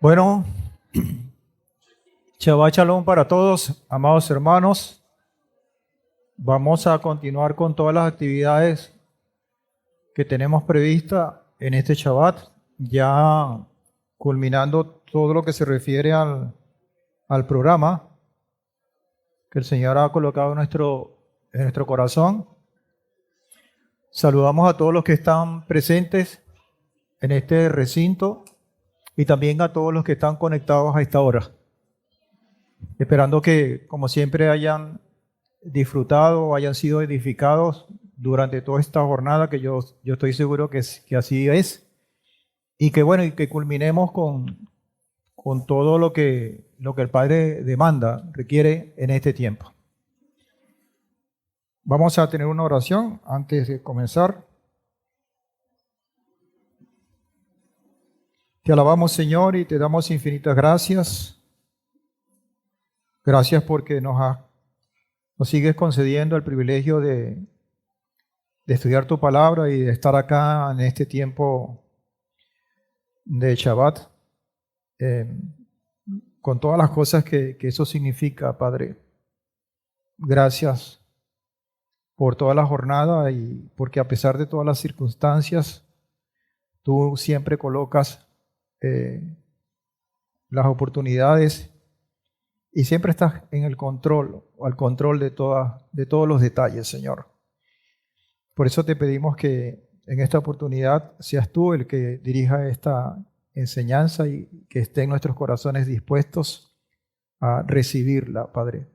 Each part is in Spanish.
Bueno, Shabbat Shalom para todos, amados hermanos. Vamos a continuar con todas las actividades que tenemos previstas en este Shabbat, ya culminando todo lo que se refiere al programa que el Señor ha colocado en nuestro corazón. Saludamos a todos los que están presentes en este recinto y también a todos los que están conectados a esta hora. Esperando que, como siempre, hayan disfrutado o hayan sido edificados durante toda esta jornada, que yo estoy seguro que así es. Y que bueno, y que culminemos con todo lo que el Padre demanda, requiere en este tiempo. Vamos a tener una oración antes de comenzar. Te alabamos, Señor, y te damos infinitas gracias. Gracias porque nos sigues concediendo el privilegio de estudiar tu palabra y de estar acá en este tiempo de Shabbat, con todas las cosas que eso significa, Padre. Gracias por toda la jornada y porque a pesar de todas las circunstancias, tú siempre colocas las oportunidades y siempre estás en el control o al control de todos los detalles, Señor. Por eso te pedimos que en esta oportunidad seas tú el que dirija esta enseñanza y que estén nuestros corazones dispuestos a recibirla, Padre.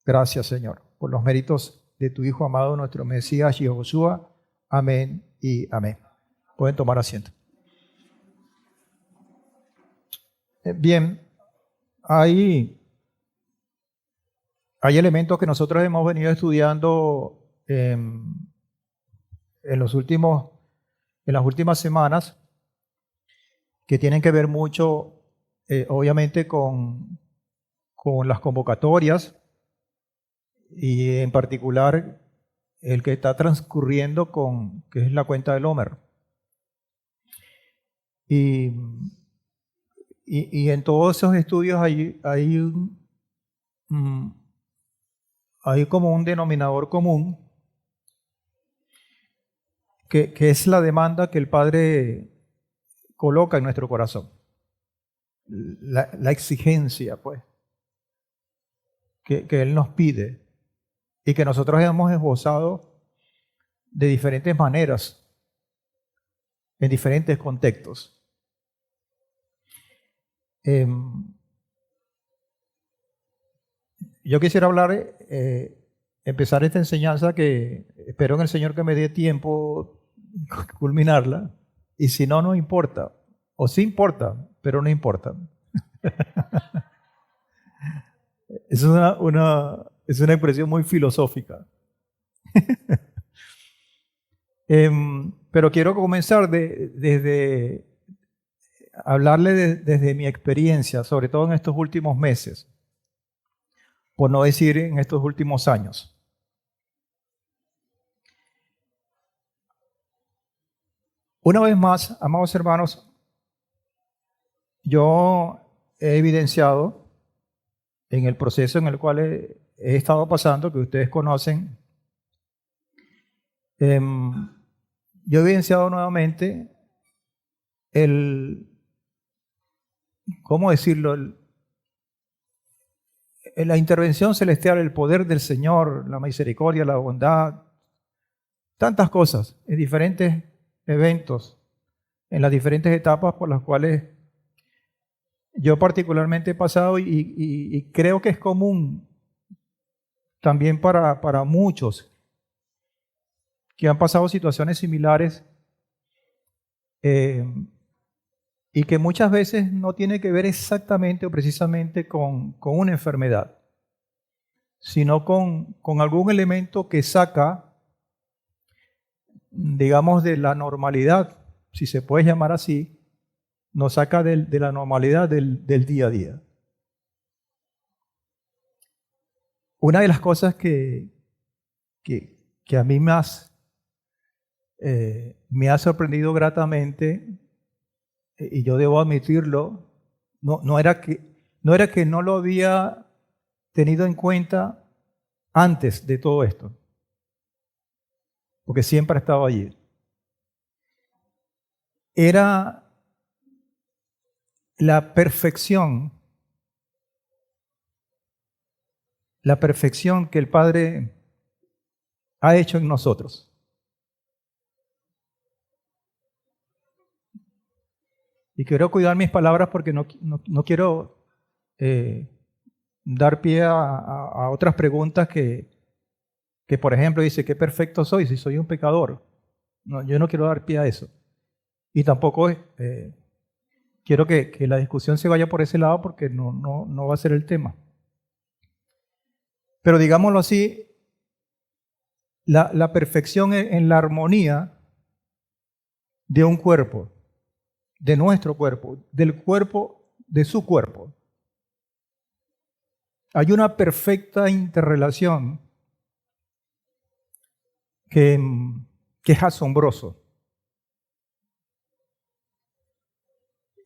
Gracias, Señor, por los méritos de tu Hijo amado, nuestro Mesías, Yehoshua. Amén y amén. Pueden tomar asiento. Bien, hay elementos que nosotros hemos venido estudiando en las últimas semanas que tienen que ver mucho, obviamente, con las convocatorias y en particular el que está transcurriendo que es la cuenta del Homer. Y en todos esos estudios hay como un denominador común que es la demanda que el Padre coloca en nuestro corazón. La exigencia, pues, que Él nos pide y que nosotros hemos esbozado de diferentes maneras, en diferentes contextos. Yo quisiera empezar esta enseñanza que espero en el Señor que me dé tiempo culminarla, y si no, no importa, o sí importa, pero no importa. Es una expresión muy filosófica. Pero quiero comenzar desde hablarle desde mi experiencia, sobre todo en estos últimos meses, por no decir en estos últimos años. Una vez más, amados hermanos, yo he evidenciado en el proceso en el cual he estado pasando, que ustedes conocen, yo he evidenciado nuevamente ¿cómo decirlo? La intervención celestial, el poder del Señor, la misericordia, la bondad, tantas cosas en diferentes eventos, en las diferentes etapas por las cuales yo particularmente he pasado y creo que es común también para muchos que han pasado situaciones similares y que muchas veces no tiene que ver exactamente o precisamente con una enfermedad, sino con algún elemento que saca, digamos, de la normalidad, si se puede llamar así, nos saca de la normalidad del día a día. Una de las cosas que a mí me ha sorprendido gratamente, y yo debo admitirlo, No era que no lo había tenido en cuenta antes de todo esto, porque siempre ha estado allí. Era la perfección que el Padre ha hecho en nosotros. Y quiero cuidar mis palabras porque no quiero dar pie a otras preguntas que, por ejemplo, dice, ¿qué perfecto soy si soy un pecador? No, yo no quiero dar pie a eso. Y tampoco quiero que la discusión se vaya por ese lado porque no va a ser el tema. Pero digámoslo así, la perfección en la armonía de un cuerpo, de nuestro cuerpo, del cuerpo, de su cuerpo. Hay una perfecta interrelación que es asombroso.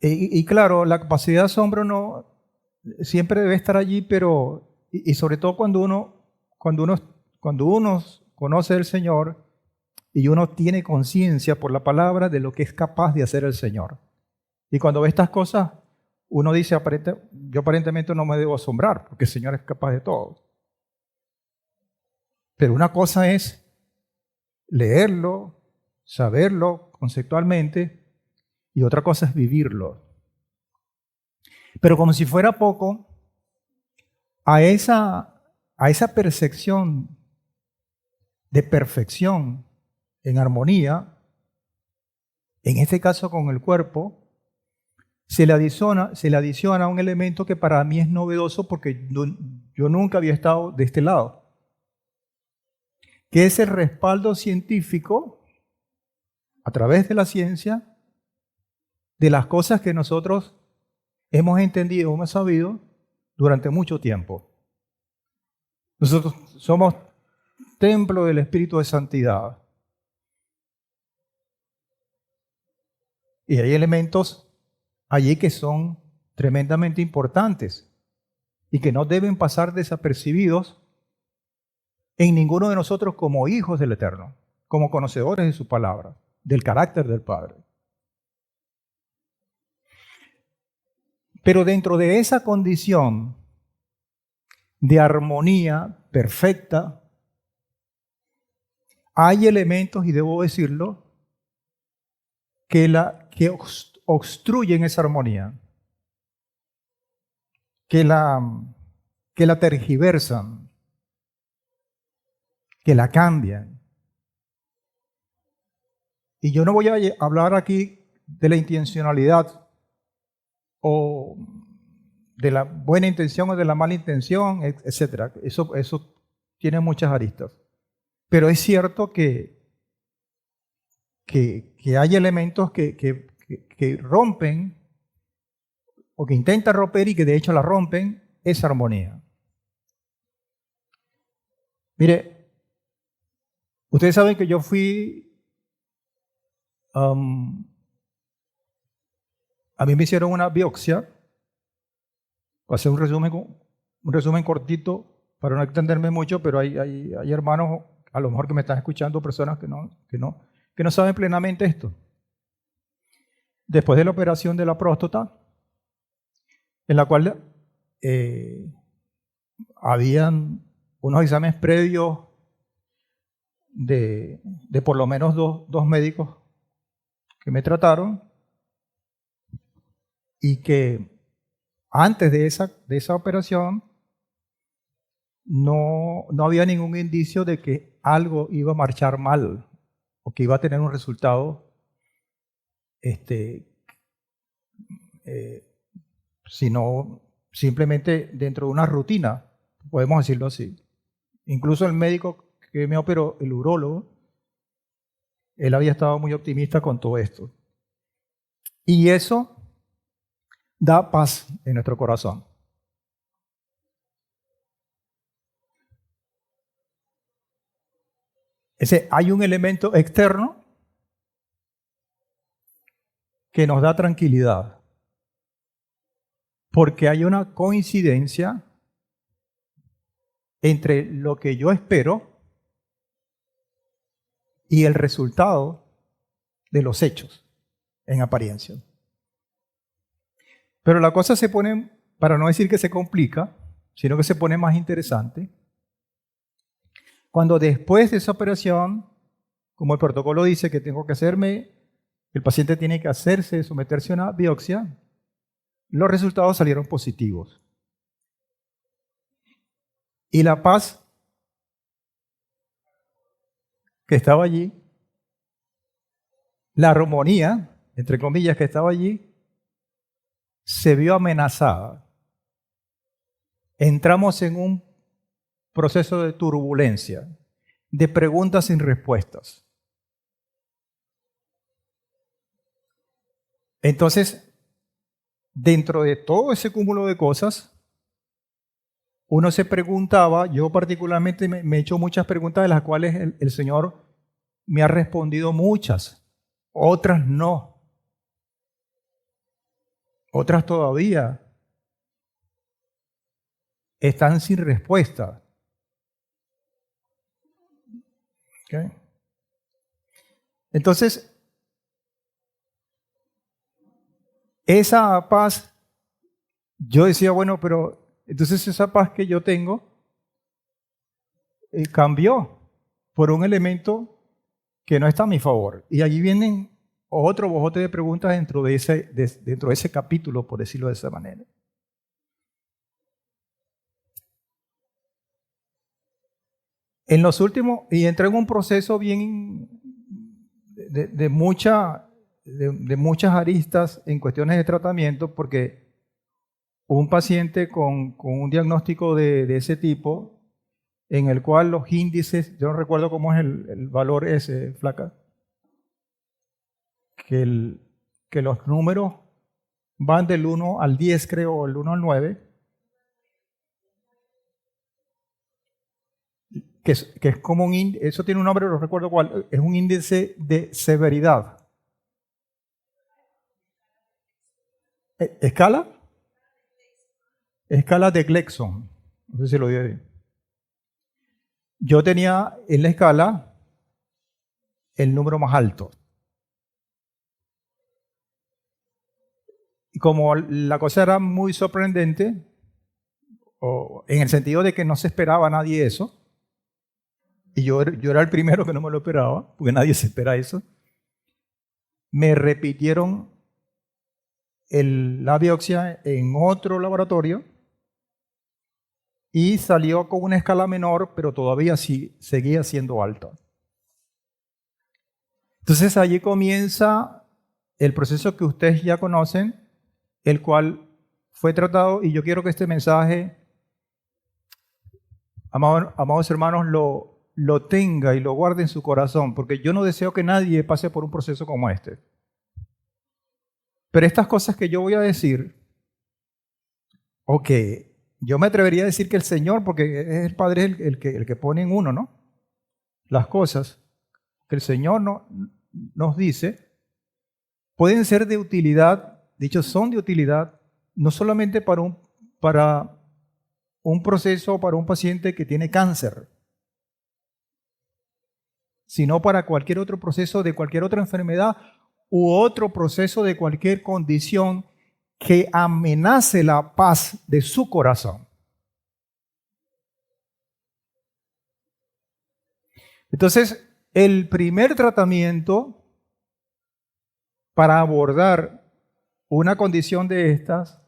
Y claro, la capacidad de asombro no siempre debe estar allí, pero y sobre todo cuando uno conoce al Señor y uno tiene conciencia por la palabra de lo que es capaz de hacer el Señor. Y cuando ve estas cosas, uno dice, yo aparentemente no me debo asombrar, porque el Señor es capaz de todo. Pero una cosa es leerlo, saberlo conceptualmente, y otra cosa es vivirlo. Pero como si fuera poco, a esa percepción de perfección en armonía, en este caso con el cuerpo, se le adiciona un elemento que para mí es novedoso porque yo nunca había estado de este lado, que es el respaldo científico a través de la ciencia de las cosas que nosotros hemos entendido, hemos sabido durante mucho tiempo. Nosotros somos templo del Espíritu de Santidad. Y hay elementos allí que son tremendamente importantes y que no deben pasar desapercibidos en ninguno de nosotros como hijos del Eterno, como conocedores de su palabra, del carácter del Padre. Pero dentro de esa condición de armonía perfecta, hay elementos, y debo decirlo, que obstruyen esa armonía, que la tergiversan, que la cambian. Y yo no voy a hablar aquí de la intencionalidad o de la buena intención o de la mala intención, etc. Eso tiene muchas aristas. Pero es cierto que hay elementos que rompen o que intentan romper y que de hecho la rompen esa armonía. Mire, ustedes saben que yo fui, a mí me hicieron una biopsia, pasé un resumen cortito para no extenderme mucho, pero hay hermanos, a lo mejor que me están escuchando, personas que no saben plenamente esto. Después de la operación de la próstata, en la cual habían unos exámenes previos de por lo menos dos médicos que me trataron y que antes de esa operación no había ningún indicio de que algo iba a marchar mal o que iba a tener un resultado sino simplemente dentro de una rutina, podemos decirlo así. Incluso el médico que me operó, el urólogo, él había estado muy optimista con todo esto. Y eso da paz en nuestro corazón. Hay un elemento externo que nos da tranquilidad. porque hay una coincidencia entre lo que yo espero y el resultado de los hechos en apariencia. Pero la cosa se pone, para no decir que se complica, sino que se pone más interesante, cuando después de esa operación, como el protocolo dice que tengo que hacerme, el paciente tiene que hacerse, someterse a una biopsia, los resultados salieron positivos. Y la paz que estaba allí, la armonía, entre comillas, que estaba allí, se vio amenazada. Entramos en un proceso de turbulencia, de preguntas sin respuestas. Entonces, dentro de todo ese cúmulo de cosas, uno se preguntaba, yo particularmente me he hecho muchas preguntas de las cuales el Señor me ha respondido muchas, otras no, otras todavía están sin respuesta. ¿Okay? Entonces, esa paz, yo decía, bueno, pero entonces esa paz que yo tengo cambió por un elemento que no está a mi favor. Y allí vienen otro bojote de preguntas dentro de ese capítulo, por decirlo de esa manera. En los últimos, y entré en un proceso bien de muchas aristas en cuestiones de tratamiento, porque un paciente con un diagnóstico de ese tipo, en el cual los índices, yo no recuerdo cómo es el valor ese, flaca, que los números van del 1 al 10, creo, o el 1 al 9, que es como eso tiene un nombre, no recuerdo cuál, es un índice de severidad. ¿Escala? Escala de Gleason, no sé si lo dije bien. Yo tenía en la escala el número más alto. Y como la cosa era muy sorprendente, en el sentido de que no se esperaba a nadie eso, y yo era el primero que no me lo esperaba, porque nadie se espera eso, me repitieron la biopsia en otro laboratorio y salió con una escala menor, pero todavía sí seguía siendo alta. Entonces allí comienza el proceso que ustedes ya conocen, el cual fue tratado, y yo quiero que este mensaje, amados hermanos, lo tenga y lo guarde en su corazón, porque yo no deseo que nadie pase por un proceso como este. Pero estas cosas que yo voy a decir, yo me atrevería a decir que el Señor, porque es el Padre el que pone en uno, ¿no? Las cosas que el Señor nos dice pueden ser de utilidad, dicho son de utilidad, no solamente para un proceso, para un paciente que tiene cáncer, sino para cualquier otro proceso de cualquier otra enfermedad u otro proceso de cualquier condición que amenace la paz de su corazón. Entonces, el primer tratamiento para abordar una condición de estas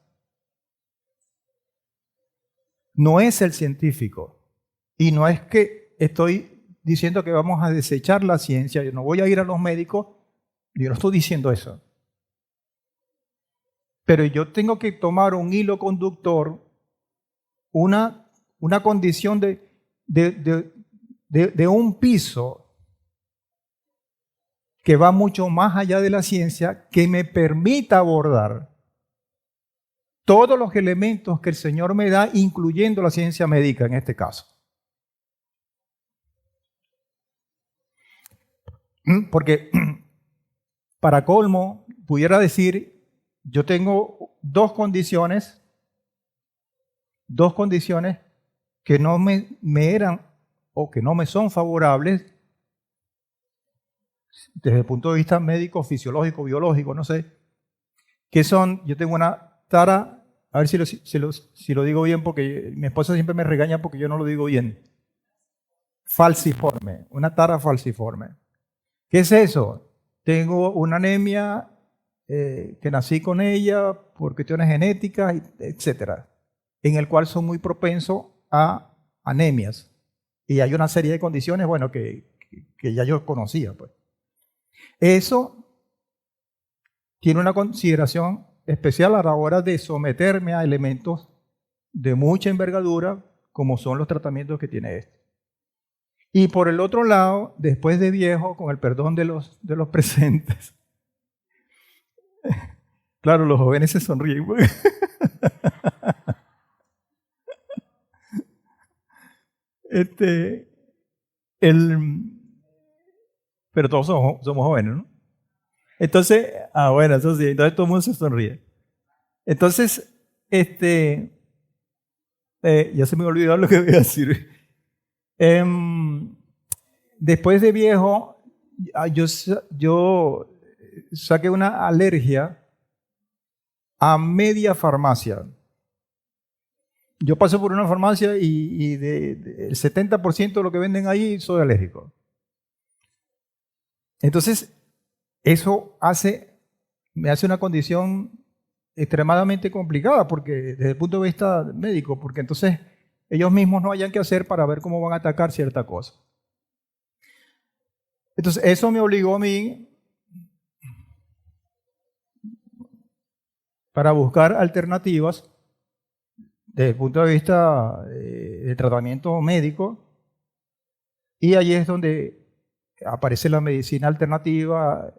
no es el científico, y no es que estoy diciendo que vamos a desechar la ciencia, yo no voy a ir a los médicos, yo no estoy diciendo eso. Pero yo tengo que tomar un hilo conductor, una condición de un piso que va mucho más allá de la ciencia, que me permita abordar todos los elementos que el Señor me da, incluyendo la ciencia médica en este caso. Porque, para colmo, pudiera decir, yo tengo dos condiciones dos condiciones que no me eran o que no me son favorables desde el punto de vista médico, fisiológico, biológico, no sé, que son, yo tengo una tara, a ver si lo digo bien, porque mi esposa siempre me regaña porque yo no lo digo bien, falciforme, una tara falciforme. ¿Qué es eso? Tengo una anemia que nací con ella por cuestiones genéticas, etcétera, en el cual soy muy propenso a anemias. Y hay una serie de condiciones, bueno, que ya yo conocía, pues. Eso tiene una consideración especial a la hora de someterme a elementos de mucha envergadura, como son los tratamientos que tiene este. Y por el otro lado, después de viejo, con el perdón de los presentes, claro, los jóvenes se sonríen. Este, pero todos somos jóvenes, ¿no? Entonces, bueno, eso sí, entonces todo el mundo se sonríe. Entonces, ya se me olvidó lo que voy a decir. Después de viejo, yo saqué una alergia a media farmacia. Yo paso por una farmacia y el 70% de lo que venden ahí soy alérgico. Entonces, eso me hace una condición extremadamente complicada porque desde el punto de vista médico, porque entonces ellos mismos no hayan qué hacer para ver cómo van a atacar cierta cosa. Entonces, eso me obligó a mí para buscar alternativas desde el punto de vista de tratamiento médico, y allí es donde aparece la medicina alternativa,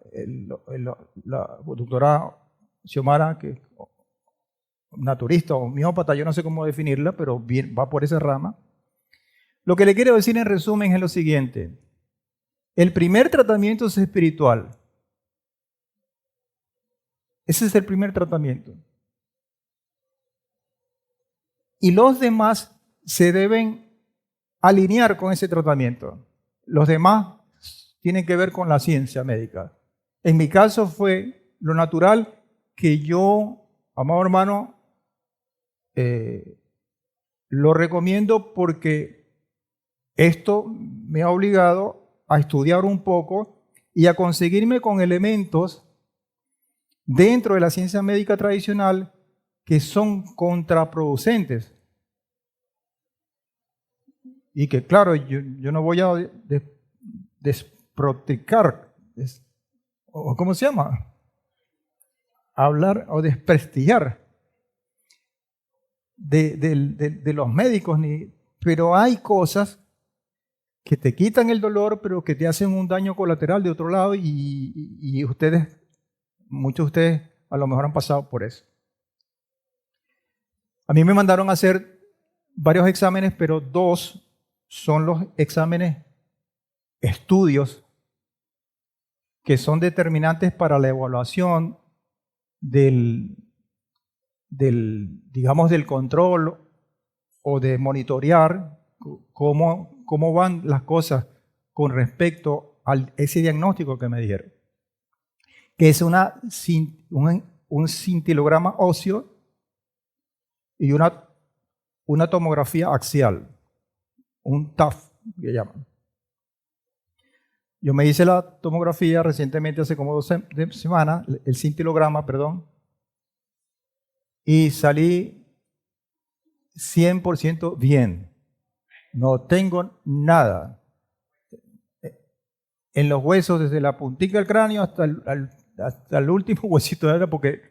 la doctora Xiomara, que es naturista o homeópata, yo no sé cómo definirla, pero bien, va por esa rama. Lo que le quiero decir en resumen es lo siguiente: el primer tratamiento es espiritual. Ese es el primer tratamiento. Y los demás se deben alinear con ese tratamiento. Los demás tienen que ver con la ciencia médica. En mi caso fue lo natural que yo, amado hermano, lo recomiendo porque esto me ha obligado a estudiar un poco y a conseguirme con elementos dentro de la ciencia médica tradicional que son contraproducentes. Y que, claro, yo no voy a desproticar, o ¿cómo se llama? Hablar o desprestigiar de los médicos, pero hay cosas que te quitan el dolor, pero que te hacen un daño colateral de otro lado, y muchos de ustedes a lo mejor han pasado por eso. A mí me mandaron a hacer varios exámenes, pero dos son los exámenes estudios que son determinantes para la evaluación digamos, del control o de monitorear cómo van las cosas con respecto a ese diagnóstico que me dieron, que es un cintilograma óseo y una tomografía axial, un TAF, que llaman. Yo me hice la tomografía recientemente, hace como 2 semanas, el cintilograma, perdón, y salí 100% bien. No tengo nada. En los huesos, desde la puntica del cráneo hasta el último huesito de la, porque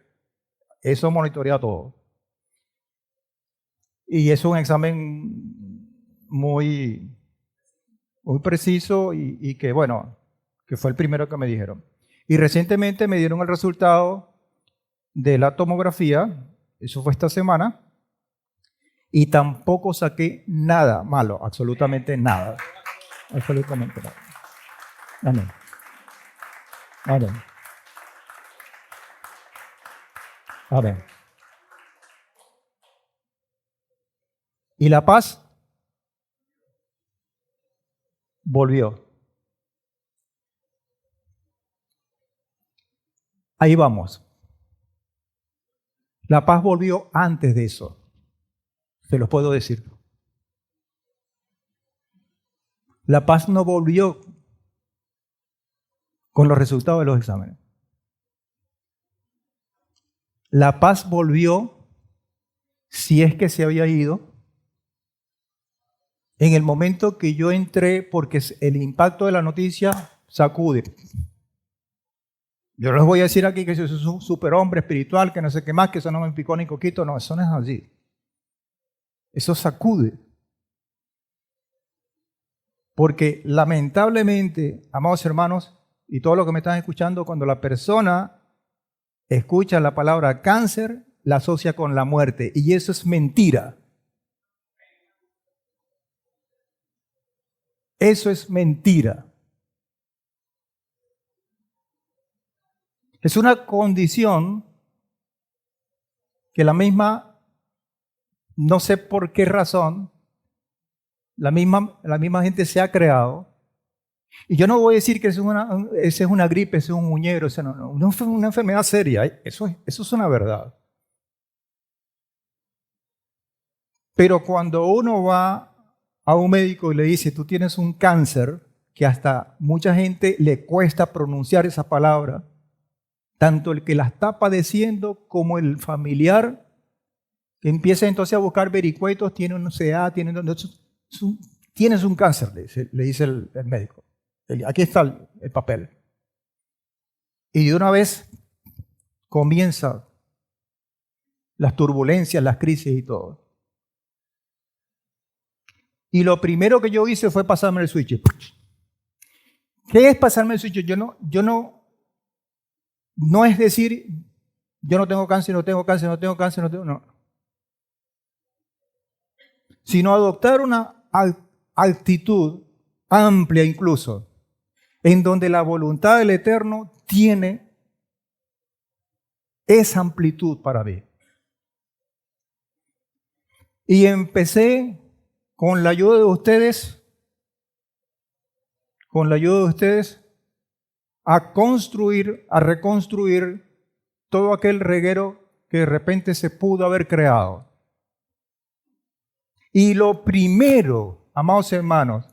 eso monitorea todo. Y es un examen muy preciso y que, bueno, que fue el primero que me dijeron. Y recientemente me dieron el resultado de la tomografía, eso fue esta semana, y tampoco saqué nada malo, absolutamente nada. Absolutamente nada. Amén. Amén. Amén. Y la paz volvió. Ahí vamos. La paz volvió antes de eso. Se los puedo decir. La paz no volvió con los resultados de los exámenes. La paz volvió, si es que se había ido, en el momento que yo entré, porque el impacto de la noticia sacude. Yo les voy a decir aquí que eso es un superhombre espiritual, que no sé qué más, que eso no me picó ni coquito. No, eso no es así. Eso sacude. Porque lamentablemente, amados hermanos, y todos los que me están escuchando, cuando la persona escucha la palabra cáncer, la asocia con la muerte. Y eso es mentira. Eso es mentira. Es una condición que la misma, no sé por qué razón, la misma gente se ha creado. Y yo no voy a decir que esa es una gripe, ese es un muñero, no es una enfermedad seria. Eso es una verdad. Pero cuando uno va a un médico y le dice, tú tienes un cáncer, que hasta mucha gente le cuesta pronunciar esa palabra, tanto el que la está padeciendo como el familiar, que empieza entonces a buscar vericuetos, tiene un CA, tienes un cáncer, le dice el médico. Aquí está el papel. Y de una vez comienzan las turbulencias, las crisis y todo. Y lo primero que yo hice fue pasarme el switch. ¿Qué es pasarme el switch? No es decir, yo no tengo cáncer, no. Sino adoptar una actitud amplia incluso, en donde la voluntad del Eterno tiene esa amplitud para mí. Y empecé con la ayuda de ustedes, a construir, a reconstruir todo aquel reguero que de repente se pudo haber creado. Y lo primero, amados hermanos,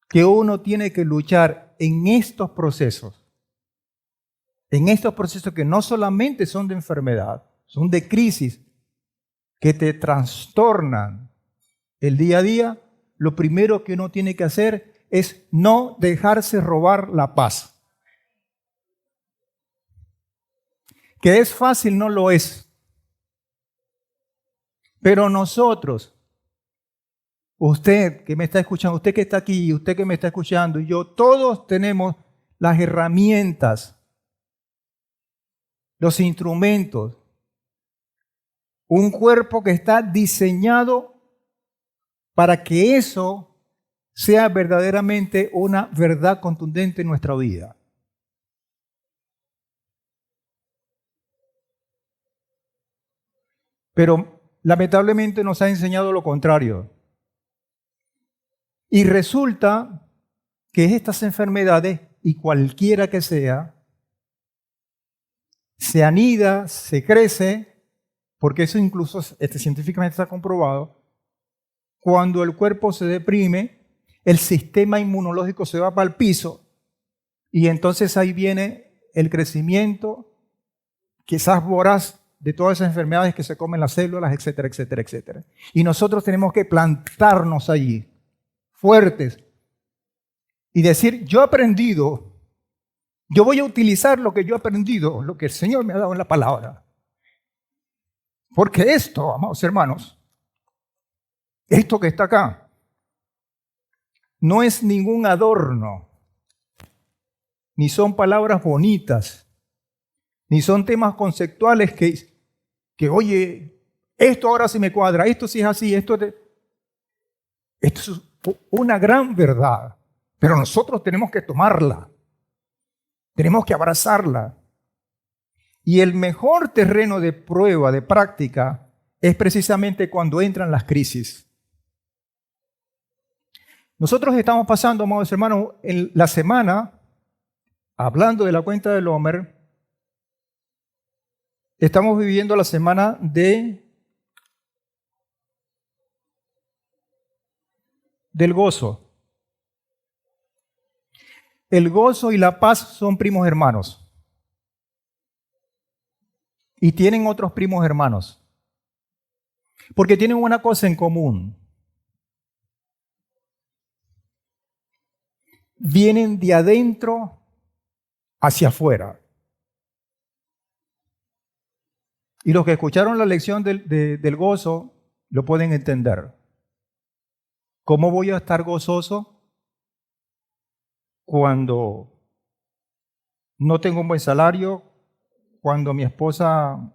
que uno tiene que luchar en estos procesos que no solamente son de enfermedad, son de crisis, que te trastornan el día a día, lo primero que uno tiene que hacer es no dejarse robar la paz. Que es fácil, no lo es. Pero nosotros, usted que me está escuchando, usted que está aquí, usted que me está escuchando, y yo, todos tenemos las herramientas, los instrumentos, un cuerpo que está diseñado para que eso sea verdaderamente una verdad contundente en nuestra vida. Pero lamentablemente nos ha enseñado lo contrario. Y resulta que estas enfermedades, y cualquiera que sea, se anida, se crece, porque eso incluso científicamente está comprobado, cuando el cuerpo se deprime, el sistema inmunológico se va para el piso y entonces ahí viene el crecimiento quizás voraz de todas esas enfermedades que se comen las células, etcétera, etcétera, etcétera. Y nosotros tenemos que plantarnos allí, fuertes, y decir, yo he aprendido, yo voy a utilizar lo que yo he aprendido, lo que el Señor me ha dado en la palabra. Porque esto, amados hermanos, esto que está acá, no es ningún adorno, ni son palabras bonitas, ni son temas conceptuales que oye, esto ahora sí me cuadra, esto sí es así, esto es una gran verdad, pero nosotros tenemos que tomarla, tenemos que abrazarla. Y el mejor terreno de prueba, de práctica, es precisamente cuando entran las crisis. Nosotros estamos pasando, amados hermanos, en la semana, hablando de la cuenta del Homer, estamos viviendo la semana del gozo. El gozo y la paz son primos hermanos. Y tienen otros primos hermanos. Porque tienen una cosa en común. Vienen de adentro hacia afuera. Y los que escucharon la lección del gozo lo pueden entender. ¿Cómo voy a estar gozoso cuando no tengo un buen salario, cuando mi esposa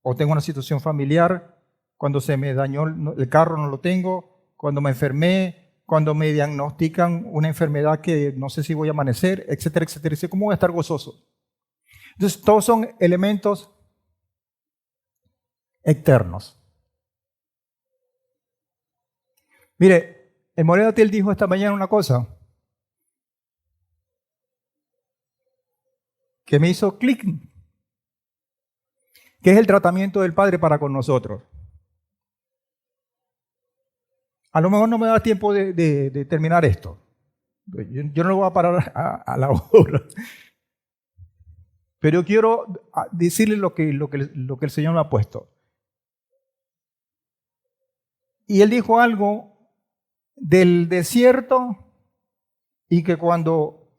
o tengo una situación familiar, cuando se me dañó el carro no lo tengo, cuando me enfermé, cuando me diagnostican una enfermedad que no sé si voy a amanecer, etcétera, etcétera? ¿Cómo voy a estar gozoso? Entonces, todos son elementos externos. Mire, el Moreno Tiel dijo esta mañana una cosa que me hizo clic, que es el tratamiento del Padre para con nosotros. A lo mejor no me da tiempo de terminar esto. Yo no lo voy a parar a la hora. Pero quiero decirle lo que el Señor me ha puesto. Y Él dijo algo del desierto y que cuando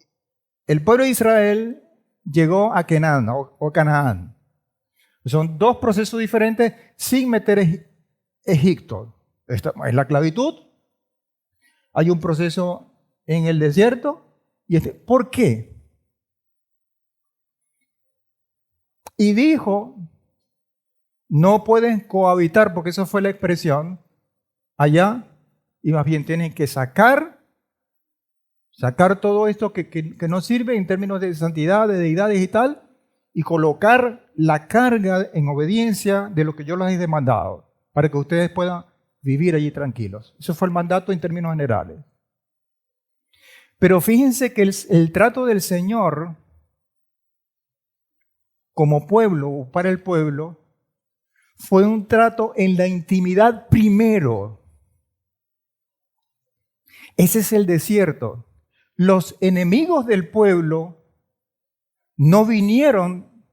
el pueblo de Israel llegó a Canaán, o Canaán, son dos procesos diferentes sin meter Egipto. Esta es la esclavitud. Hay un proceso en el desierto. ¿Por qué? Y dijo, no pueden cohabitar, porque esa fue la expresión allá, y más bien tienen que sacar todo esto que no sirve en términos de santidad, de deidades y tal, y colocar la carga en obediencia de lo que yo les he demandado, para que ustedes puedan vivir allí tranquilos. Eso fue el mandato en términos generales. Pero fíjense que el trato del Señor como pueblo o para el pueblo fue un trato en la intimidad primero. Ese es el desierto. Los enemigos del pueblo no vinieron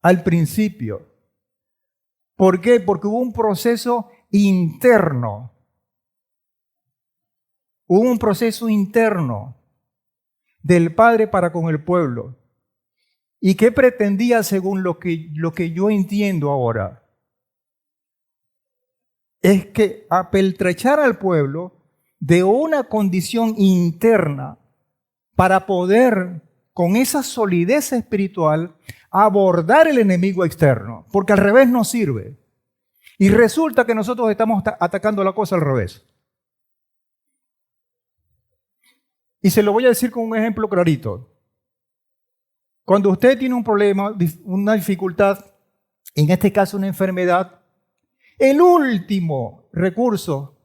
al principio. ¿Por qué? Porque hubo un proceso interno. Hubo un proceso interno del Padre para con el pueblo. ¿Y qué pretendía según lo que yo entiendo ahora? Es que apeltrechar al pueblo de una condición interna para poder, con esa solidez espiritual, abordar el enemigo externo, porque al revés no sirve. Y resulta que nosotros estamos atacando la cosa al revés. Y se lo voy a decir con un ejemplo clarito. Cuando usted tiene un problema, una dificultad, en este caso una enfermedad, el último recurso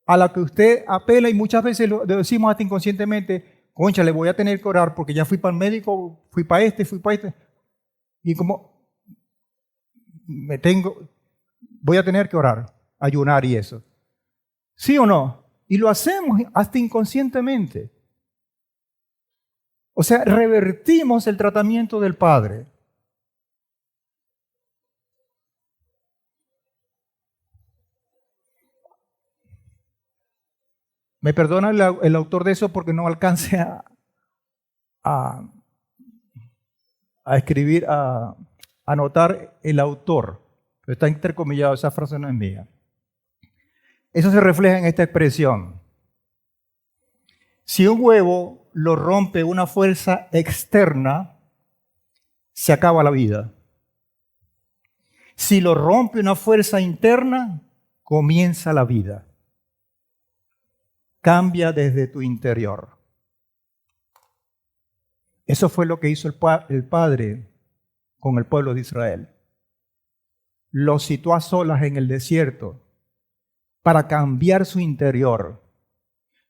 a la que usted apela, y muchas veces lo decimos hasta inconscientemente, concha, le voy a tener que orar porque ya fui para el médico, fui para este, y como voy a tener que orar, ayunar y eso. ¿Sí o no? Y lo hacemos hasta inconscientemente. O sea, revertimos el tratamiento del Padre. Me perdona el autor de eso porque no alcance a escribir, a anotar el autor. Pero está intercomillado, esa frase no es mía. Eso se refleja en esta expresión. Si un huevo lo rompe una fuerza externa, se acaba la vida. Si lo rompe una fuerza interna, comienza la vida. Cambia desde tu interior. Eso fue lo que hizo el Padre con el pueblo de Israel. los citó a solas en el desierto para cambiar su interior,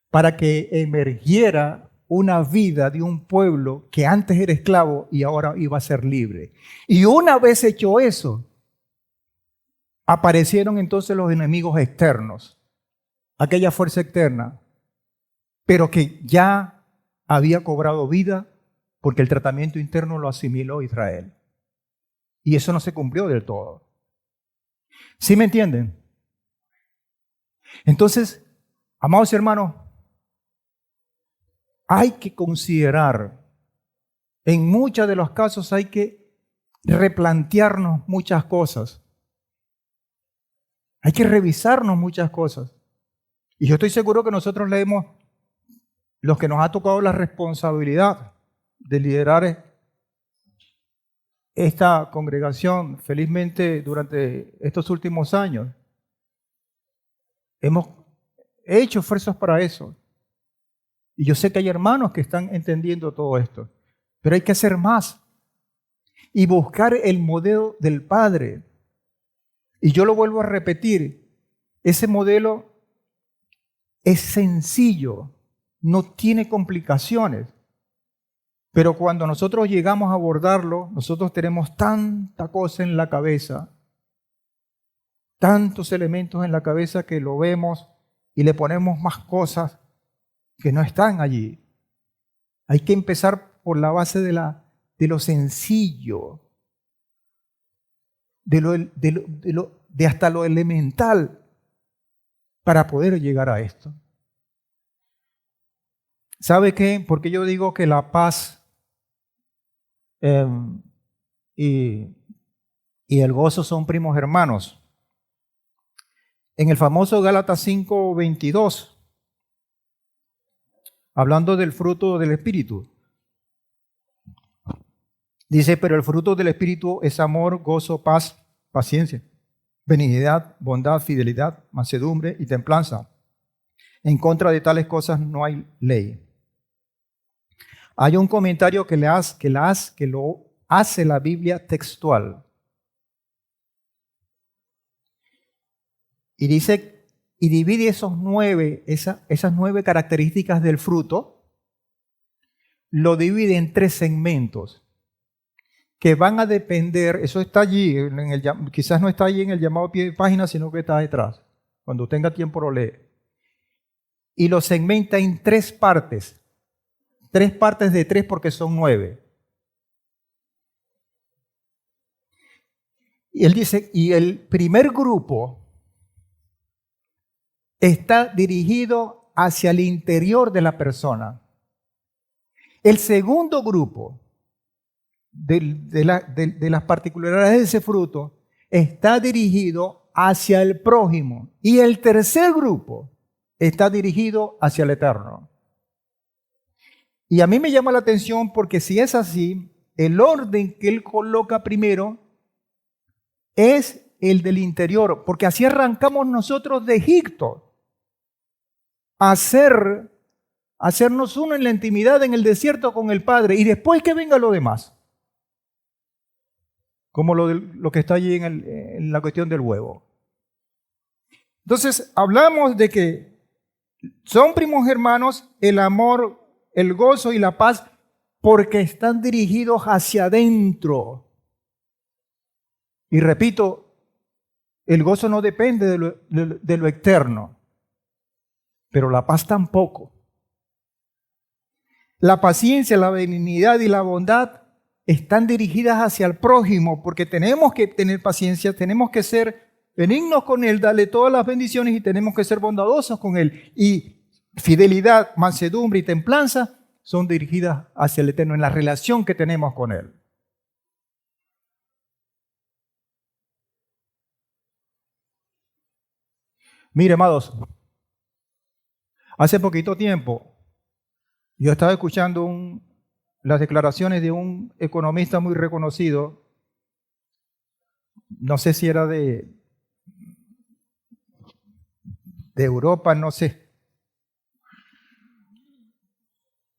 para que emergiera una vida de un pueblo que antes era esclavo y ahora iba a ser libre. Y una vez hecho eso, aparecieron entonces los enemigos externos, aquella fuerza externa, pero que ya había cobrado vida porque el tratamiento interno lo asimiló Israel. Y eso no se cumplió del todo. ¿Sí me entienden? Entonces, amados hermanos, hay que considerar, en muchos de los casos hay que replantearnos muchas cosas. Hay que revisarnos muchas cosas. Y yo estoy seguro que nosotros leemos, los que nos ha tocado la responsabilidad de liderar esta congregación, felizmente durante estos últimos años, hemos hecho esfuerzos para eso. Y yo sé que hay hermanos que están entendiendo todo esto, pero hay que hacer más y buscar el modelo del Padre. Y yo lo vuelvo a repetir, ese modelo es sencillo, no tiene complicaciones. Pero cuando nosotros llegamos a abordarlo, nosotros tenemos tanta cosa en la cabeza, tantos elementos en la cabeza que lo vemos y le ponemos más cosas que no están allí. Hay que empezar por la base de lo sencillo, de hasta lo elemental, para poder llegar a esto. ¿Sabe qué? Porque yo digo que la paz y el gozo son primos hermanos. En el famoso Gálatas 5:22, hablando del fruto del Espíritu, dice, pero el fruto del Espíritu es amor, gozo, paz, paciencia, benignidad, bondad, fidelidad, mansedumbre y templanza. En contra de tales cosas no hay ley. Hay un comentario que lo hace la Biblia textual. Y dice, y divide esas 9 características del fruto, lo divide en 3 segmentos que van a depender, eso está allí, quizás no está allí en el llamado pie de página, sino que está detrás. Cuando tenga tiempo lo lee. Y lo segmenta en 3 partes. 3 partes de 3 porque son 9. Y él dice, y el primer grupo está dirigido hacia el interior de la persona. El segundo grupo de las particularidades de ese fruto está dirigido hacia el prójimo. Y el tercer grupo está dirigido hacia el eterno. Y a mí me llama la atención porque si es así, el orden que él coloca primero es el del interior, porque así arrancamos nosotros de Egipto a hacernos uno en la intimidad en el desierto con el Padre y después que venga lo demás, como lo que está allí en la cuestión del huevo. Entonces hablamos de que son primos hermanos el amor, el gozo y la paz porque están dirigidos hacia adentro. Y repito, el gozo no depende de lo externo, pero la paz tampoco. La paciencia, la benignidad y la bondad están dirigidas hacia el prójimo porque tenemos que tener paciencia, tenemos que ser benignos con él, darle todas las bendiciones y tenemos que ser bondadosos con él. Y fidelidad, mansedumbre y templanza son dirigidas hacia el eterno en la relación que tenemos con él. Mire, amados, hace poquito tiempo yo estaba escuchando las declaraciones de un economista muy reconocido, no sé si era de Europa, no sé.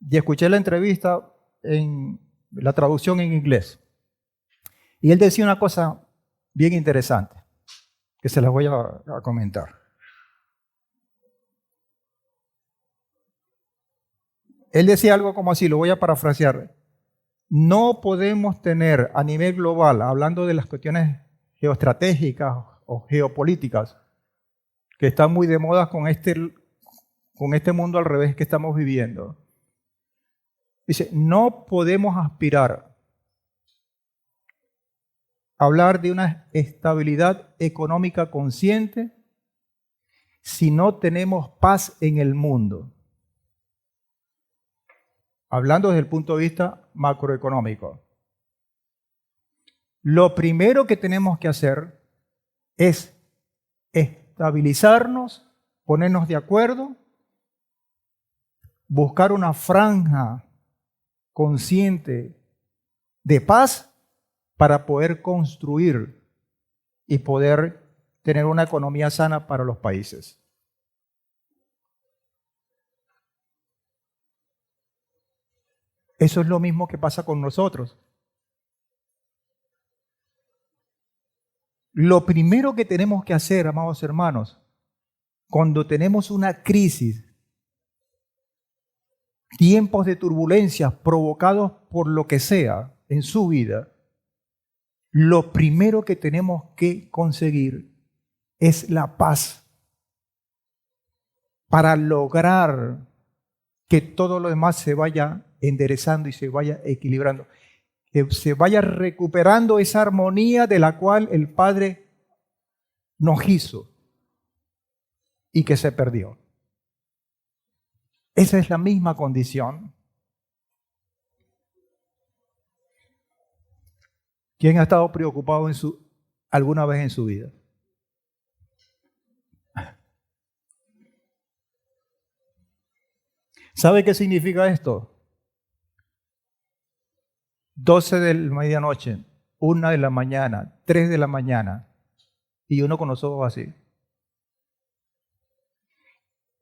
Y escuché la entrevista en la traducción en inglés. Y él decía una cosa bien interesante. que se las voy a comentar. Él decía algo como así, lo voy a parafrasear. No podemos tener a nivel global, hablando de las cuestiones geoestratégicas o geopolíticas, que están muy de moda con este mundo al revés que estamos viviendo. Dice, no podemos aspirar a hablar de una estabilidad económica consciente si no tenemos paz en el mundo. Hablando desde el punto de vista macroeconómico. Lo primero que tenemos que hacer es estabilizarnos, ponernos de acuerdo, buscar una franja consciente de paz para poder construir y poder tener una economía sana para los países. Eso es lo mismo que pasa con nosotros. Lo primero que tenemos que hacer, amados hermanos, cuando tenemos una crisis, tiempos de turbulencia provocados por lo que sea en su vida, lo primero que tenemos que conseguir es la paz para lograr que todo lo demás se vaya enderezando y se vaya equilibrando, que se vaya recuperando esa armonía de la cual el Padre nos hizo y que se perdió. Esa es la misma condición. ¿Quién ha estado preocupado alguna vez en su vida? ¿Sabe qué significa esto? 12 de la medianoche, 1 de la mañana, 3 de la mañana, y uno con los ojos así.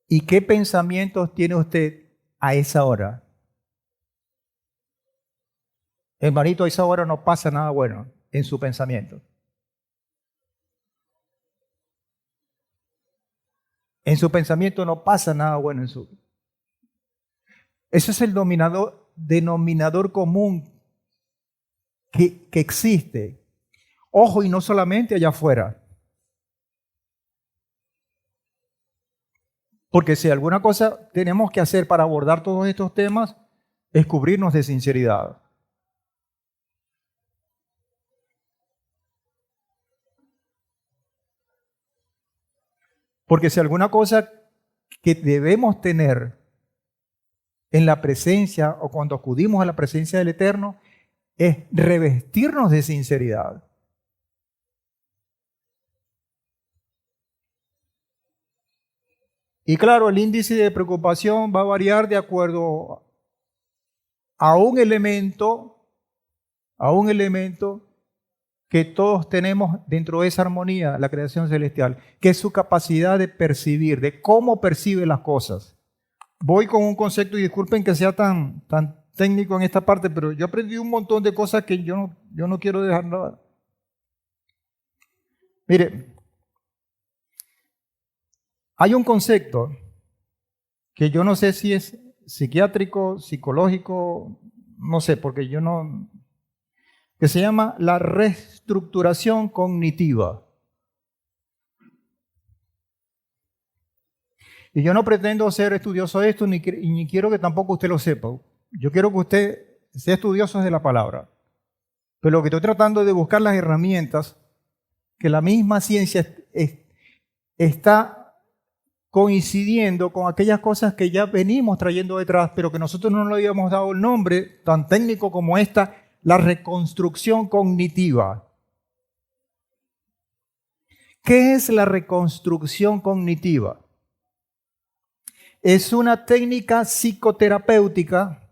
¿Y qué pensamientos tiene usted a esa hora? Hermanito, a esa hora no pasa nada bueno en su pensamiento. En su pensamiento no pasa nada bueno en su... Ese es el denominador común que existe. Ojo, y no solamente allá afuera. Porque si alguna cosa tenemos que hacer para abordar todos estos temas, es cubrirnos de sinceridad. Porque si alguna cosa que debemos tener en la presencia o cuando acudimos a la presencia del Eterno es revestirnos de sinceridad. Y claro, el índice de preocupación va a variar de acuerdo a un elemento que todos tenemos dentro de esa armonía, la creación celestial, que es su capacidad de percibir, de cómo percibe las cosas. Voy con un concepto, y disculpen que sea tan técnico en esta parte, pero yo aprendí un montón de cosas que yo no quiero dejar nada. Mire, hay un concepto que yo no sé si es psiquiátrico, psicológico, no sé, porque yo no... que se llama la reestructuración cognitiva. Y yo no pretendo ser estudioso de esto, ni quiero que tampoco usted lo sepa. Yo quiero que usted sea estudioso de la palabra. Pero lo que estoy tratando es de buscar las herramientas que la misma ciencia está coincidiendo con aquellas cosas que ya venimos trayendo detrás, pero que nosotros no le habíamos dado el nombre tan técnico como esta, la reconstrucción cognitiva. ¿Qué es la reconstrucción cognitiva? Es una técnica psicoterapéutica.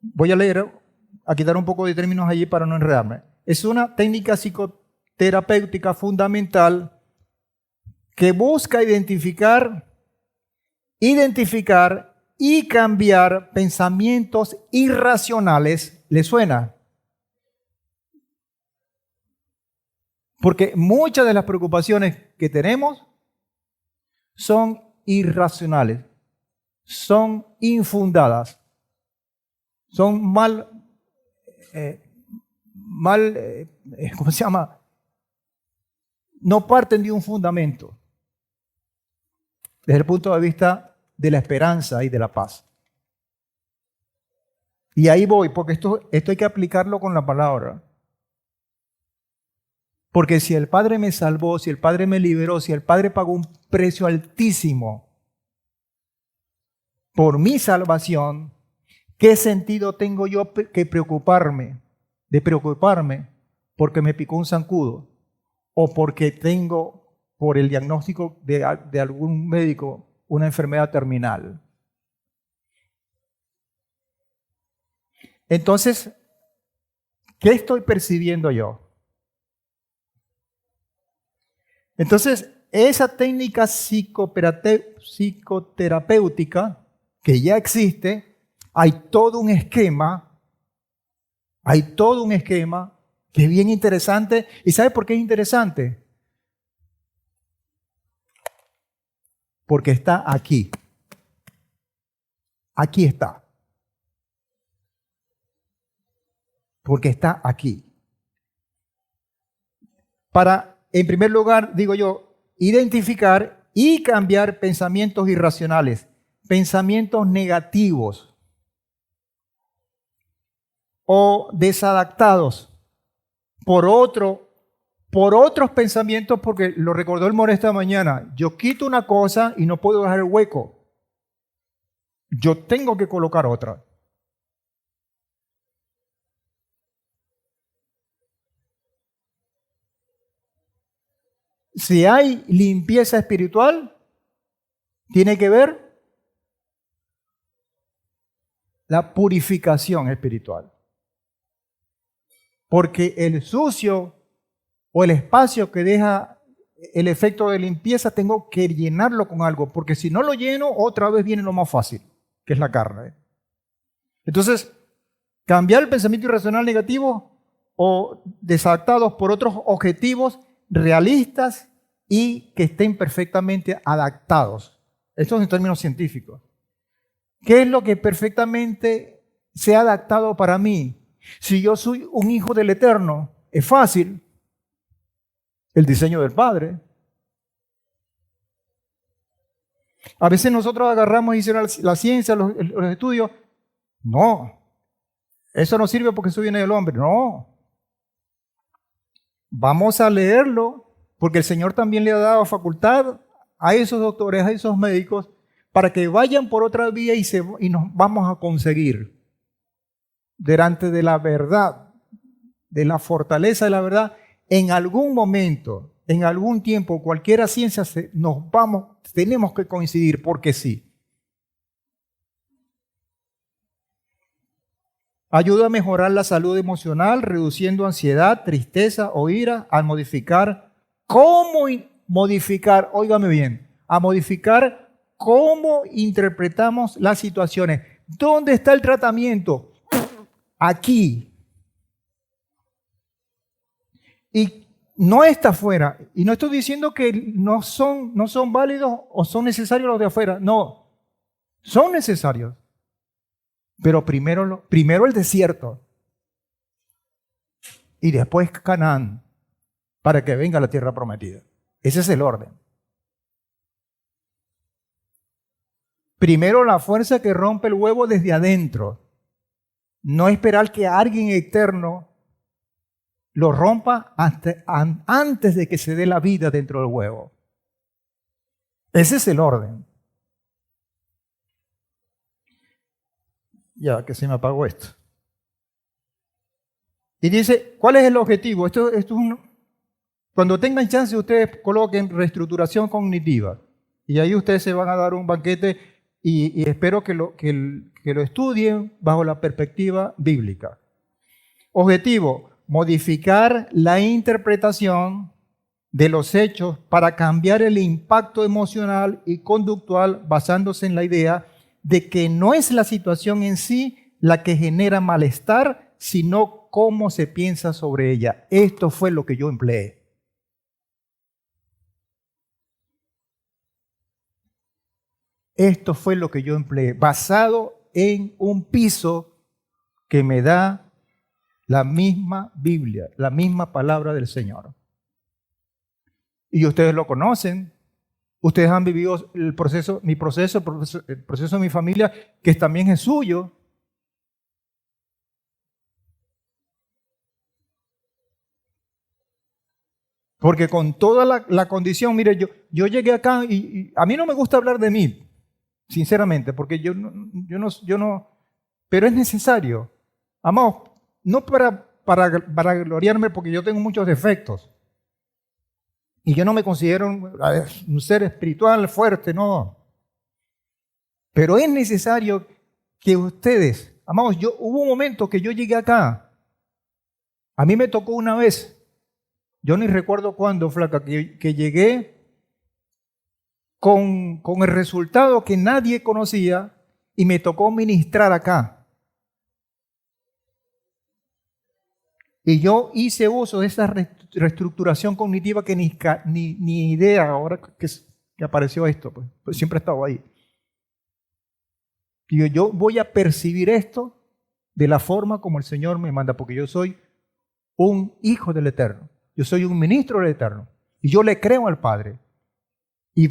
Voy a quitar un poco de términos allí para no enredarme. Es una técnica psicoterapéutica fundamental que busca identificar y cambiar pensamientos irracionales. ¿Le suena? Porque muchas de las preocupaciones que tenemos son irracionales, son infundadas, son ¿cómo se llama? No parten de un fundamento desde el punto de vista de la esperanza y de la paz. Y ahí voy, porque esto hay que aplicarlo con la palabra. Porque si el Padre me salvó, si el Padre me liberó, si el Padre pagó un precio altísimo por mi salvación, ¿qué sentido tengo yo de preocuparme porque me picó un zancudo o porque tengo, por el diagnóstico de algún médico, una enfermedad terminal? Entonces, ¿qué estoy percibiendo yo? Entonces, esa técnica psicoterapéutica que ya existe, hay todo un esquema que es bien interesante. ¿Y sabe por qué es interesante? Porque está aquí. Aquí está. Porque está aquí. Para, en primer lugar, digo yo, identificar y cambiar pensamientos irracionales, pensamientos negativos o desadaptados por otros pensamientos, porque lo recordó el More esta mañana. Yo quito una cosa y no puedo dejar el hueco. Yo tengo que colocar otra. Si hay limpieza espiritual, tiene que ver la purificación espiritual. Porque el sucio o el espacio que deja el efecto de limpieza, tengo que llenarlo con algo, porque si no lo lleno, otra vez viene lo más fácil, que es la carne. Entonces, cambiar el pensamiento irracional negativo o desadaptados por otros objetivos realistas y que estén perfectamente adaptados. Esto es en términos científicos. ¿Qué es lo que perfectamente se ha adaptado para mí? Si yo soy un hijo del Eterno, es fácil. El diseño del Padre. A veces nosotros agarramos y hicieron la ciencia, los estudios. No, eso no sirve porque eso viene del hombre. No. Vamos a leerlo porque el Señor también le ha dado facultad a esos doctores, a esos médicos, para que vayan por otra vía y nos vamos a conseguir delante de la verdad, de la fortaleza de la verdad. En algún momento, en algún tiempo, cualquier ciencia tenemos que coincidir porque sí. Ayuda a mejorar la salud emocional, reduciendo ansiedad, tristeza o ira, al modificar óigame bien, a modificar cómo interpretamos las situaciones. ¿Dónde está el tratamiento? Aquí. Y no está afuera. Y no estoy diciendo que no son válidos o son necesarios los de afuera. No, son necesarios. Pero primero el desierto. Y después Canaán, para que venga la tierra prometida. Ese es el orden. Primero la fuerza que rompe el huevo desde adentro. No esperar que alguien externo lo rompa antes de que se dé la vida dentro del huevo. Ese es el orden. Ya que se me apagó esto. Y dice, ¿cuál es el objetivo? Esto es cuando tengan chance, ustedes coloquen reestructuración cognitiva. Y ahí ustedes se van a dar un banquete y espero que lo estudien bajo la perspectiva bíblica. Objetivo: modificar la interpretación de los hechos para cambiar el impacto emocional y conductual basándose en la idea de que no es la situación en sí la que genera malestar, sino cómo se piensa sobre ella. Esto fue lo que yo empleé. Esto fue lo que yo empleé, basado en un piso que me da la misma Biblia, la misma palabra del Señor. Y ustedes lo conocen. Ustedes han vivido el proceso, el proceso de mi familia, que también es suyo. Porque con toda la condición, mire, yo llegué acá y a mí no me gusta hablar de mí, sinceramente, porque yo no, pero es necesario. Amados, no para gloriarme, porque yo tengo muchos defectos. Y yo no me considero un ser espiritual fuerte, no. Pero es necesario que ustedes, amados, hubo un momento que yo llegué acá. A mí me tocó una vez, yo ni recuerdo cuándo, flaca, que llegué con el resultado que nadie conocía y me tocó ministrar acá. Y yo hice uso de esa reestructuración cognitiva que ni idea ahora que apareció esto, pues siempre he estado ahí. Y yo voy a percibir esto de la forma como el Señor me manda, porque yo soy un hijo del Eterno. Yo soy un ministro del Eterno. Y yo le creo al Padre. Y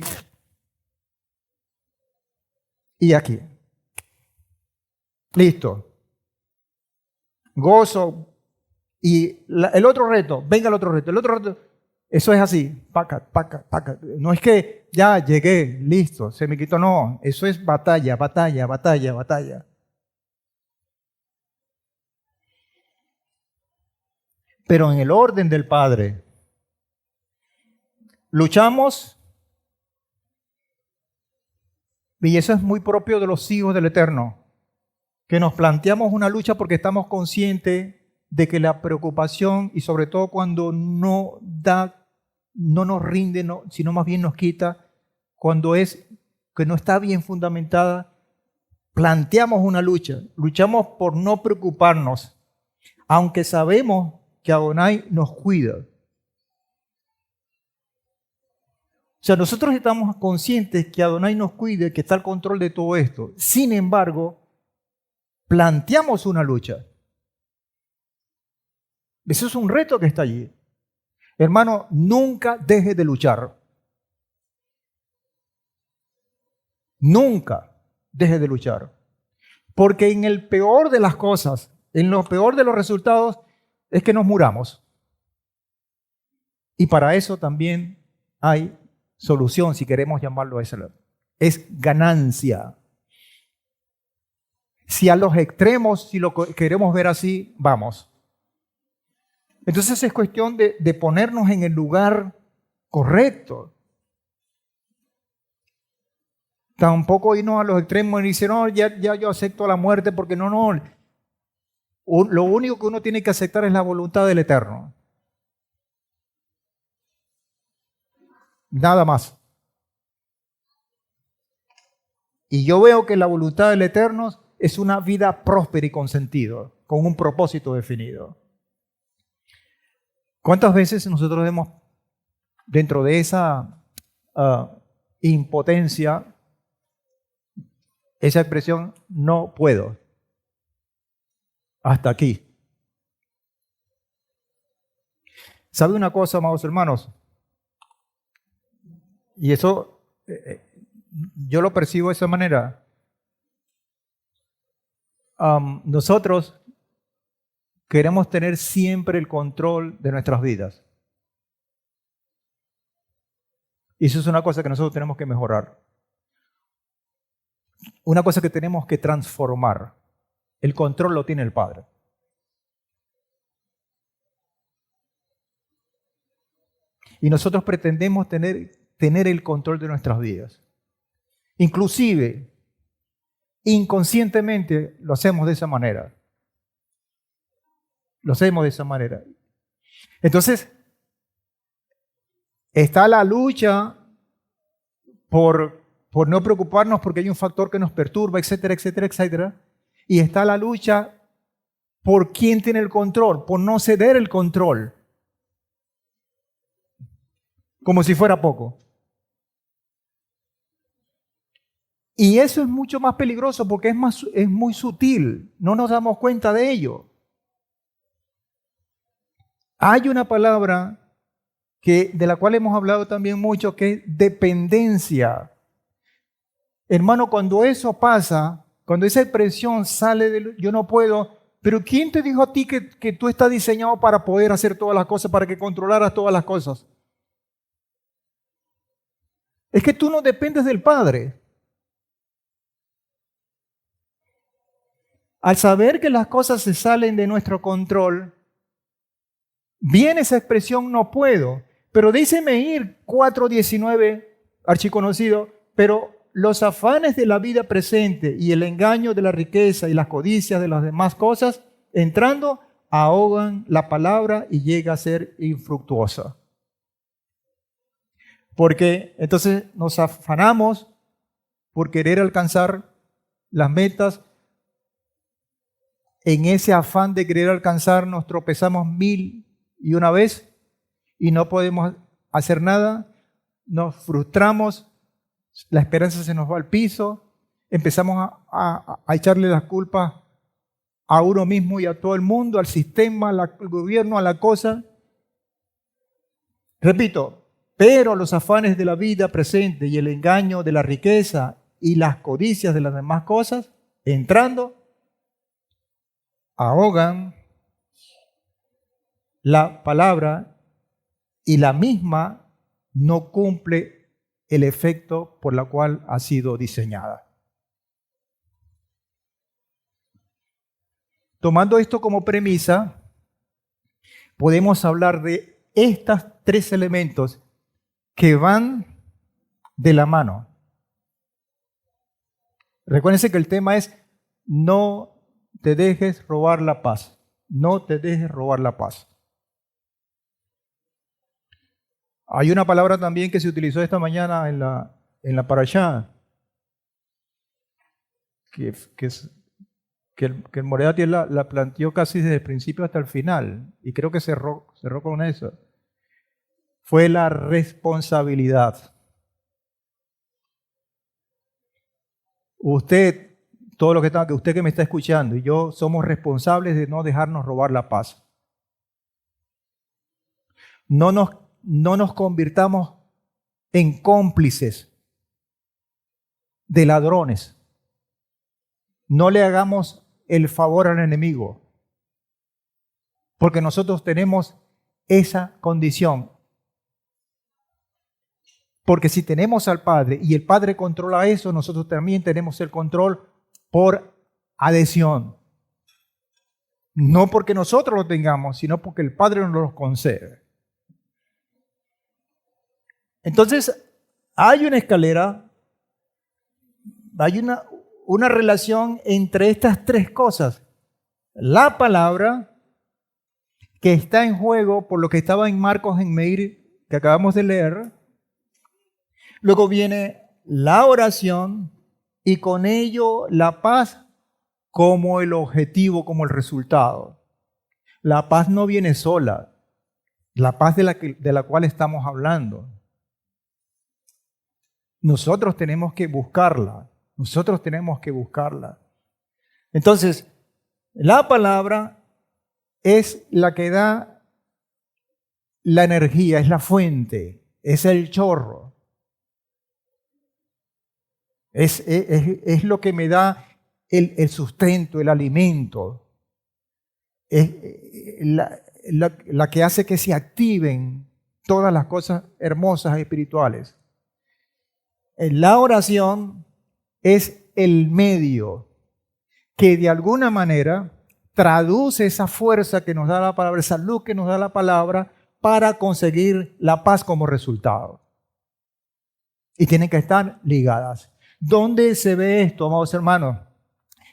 aquí. Listo. Gozo. Y el otro reto, venga el otro reto. El otro reto, eso es así. Paca. No es que ya llegué, listo, se me quitó. No, eso es batalla. Pero en el orden del Padre. Luchamos. Y eso es muy propio de los hijos del Eterno. Que nos planteamos una lucha porque estamos conscientes de que la preocupación, y sobre todo cuando no nos rinde, sino más bien nos quita, cuando es que no está bien fundamentada, planteamos una lucha. Luchamos por no preocuparnos, aunque sabemos que Adonai nos cuida. O sea, nosotros estamos conscientes que Adonai nos cuida, que está al control de todo esto. Sin embargo, planteamos una lucha. Eso es un reto que está allí. Hermano, nunca deje de luchar. Nunca deje de luchar. Porque en el peor de las cosas, en lo peor de los resultados, es que nos muramos. Y para eso también hay solución, si queremos llamarlo eso. Es ganancia. Si a los extremos, si lo queremos ver así, vamos. Entonces es cuestión de ponernos en el lugar correcto. Tampoco irnos a los extremos y decir, no, ya yo acepto la muerte, porque no. Lo único que uno tiene que aceptar es la voluntad del Eterno. Nada más. Y yo veo que la voluntad del Eterno es una vida próspera y con sentido, con un propósito definido. ¿Cuántas veces nosotros hemos, dentro de esa impotencia, esa expresión, no puedo, hasta aquí? ¿Sabe una cosa, amados hermanos? Y eso yo lo percibo de esa manera. Nosotros queremos tener siempre el control de nuestras vidas. Y eso es una cosa que nosotros tenemos que mejorar. Una cosa que tenemos que transformar. El control lo tiene el Padre. Y nosotros pretendemos tener el control de nuestras vidas. Inclusive, inconscientemente lo hacemos de esa manera. Lo hacemos de esa manera. Entonces, está la lucha por no preocuparnos porque hay un factor que nos perturba, etcétera, etcétera, etcétera. Y está la lucha por quién tiene el control, por no ceder el control. Como si fuera poco. Y eso es mucho más peligroso porque es muy sutil. No nos damos cuenta de ello. Hay una palabra de la cual hemos hablado también mucho, que es dependencia. Hermano, cuando eso pasa, cuando esa expresión sale de yo no puedo, pero ¿quién te dijo a ti que tú estás diseñado para poder hacer todas las cosas, para que controlaras todas las cosas? Es que tú no dependes del Padre. Al saber que las cosas se salen de nuestro control, viene esa expresión no puedo. Pero dice Meir 4:19, archiconocido, pero los afanes de la vida presente y el engaño de la riqueza y las codicias de las demás cosas, entrando, ahogan la palabra y llega a ser infructuosa. Porque entonces nos afanamos por querer alcanzar las metas. En ese afán de querer alcanzar nos tropezamos 1001 vez y no podemos hacer nada, nos frustramos, la esperanza se nos va al piso, empezamos a echarle las culpas a uno mismo y a todo el mundo, al sistema, al gobierno, a la cosa. Repito, pero los afanes de la vida presente y el engaño de la riqueza y las codicias de las demás cosas, entrando, ahogan la palabra y la misma no cumple el efecto por el cual ha sido diseñada. Tomando esto como premisa, podemos hablar de estos 3 elementos que van de la mano. Recuérdense que el tema es no te dejes robar la paz. No te dejes robar la paz. Hay una palabra también que se utilizó esta mañana en la parashá, que el Moriarty la planteó casi desde el principio hasta el final, y creo que cerró con eso. Fue la responsabilidad. Todo lo que está, que usted que me está escuchando y yo somos responsables de no dejarnos robar la paz. No nos convirtamos en cómplices de ladrones. No le hagamos el favor al enemigo, porque nosotros tenemos esa condición. Porque si tenemos al Padre y el Padre controla eso, nosotros también tenemos el control por adhesión. No porque nosotros lo tengamos, sino porque el Padre nos lo concede. Entonces, hay una escalera, hay una relación entre estas 3 cosas. La palabra, que está en juego por lo que estaba en Marcos, en Meir, que acabamos de leer. Luego viene la oración y con ello la paz como el objetivo, como el resultado. La paz no viene sola, la paz de la cual estamos hablando. Nosotros tenemos que buscarla, Entonces, la palabra es la que da la energía, es la fuente, es el chorro. Es lo que me da el sustento, el alimento. Es la que hace que se activen todas las cosas hermosas y espirituales. La oración es el medio que de alguna manera traduce esa fuerza que nos da la palabra, esa luz que nos da la palabra para conseguir la paz como resultado. Y tienen que estar ligadas. ¿Dónde se ve esto, amados hermanos?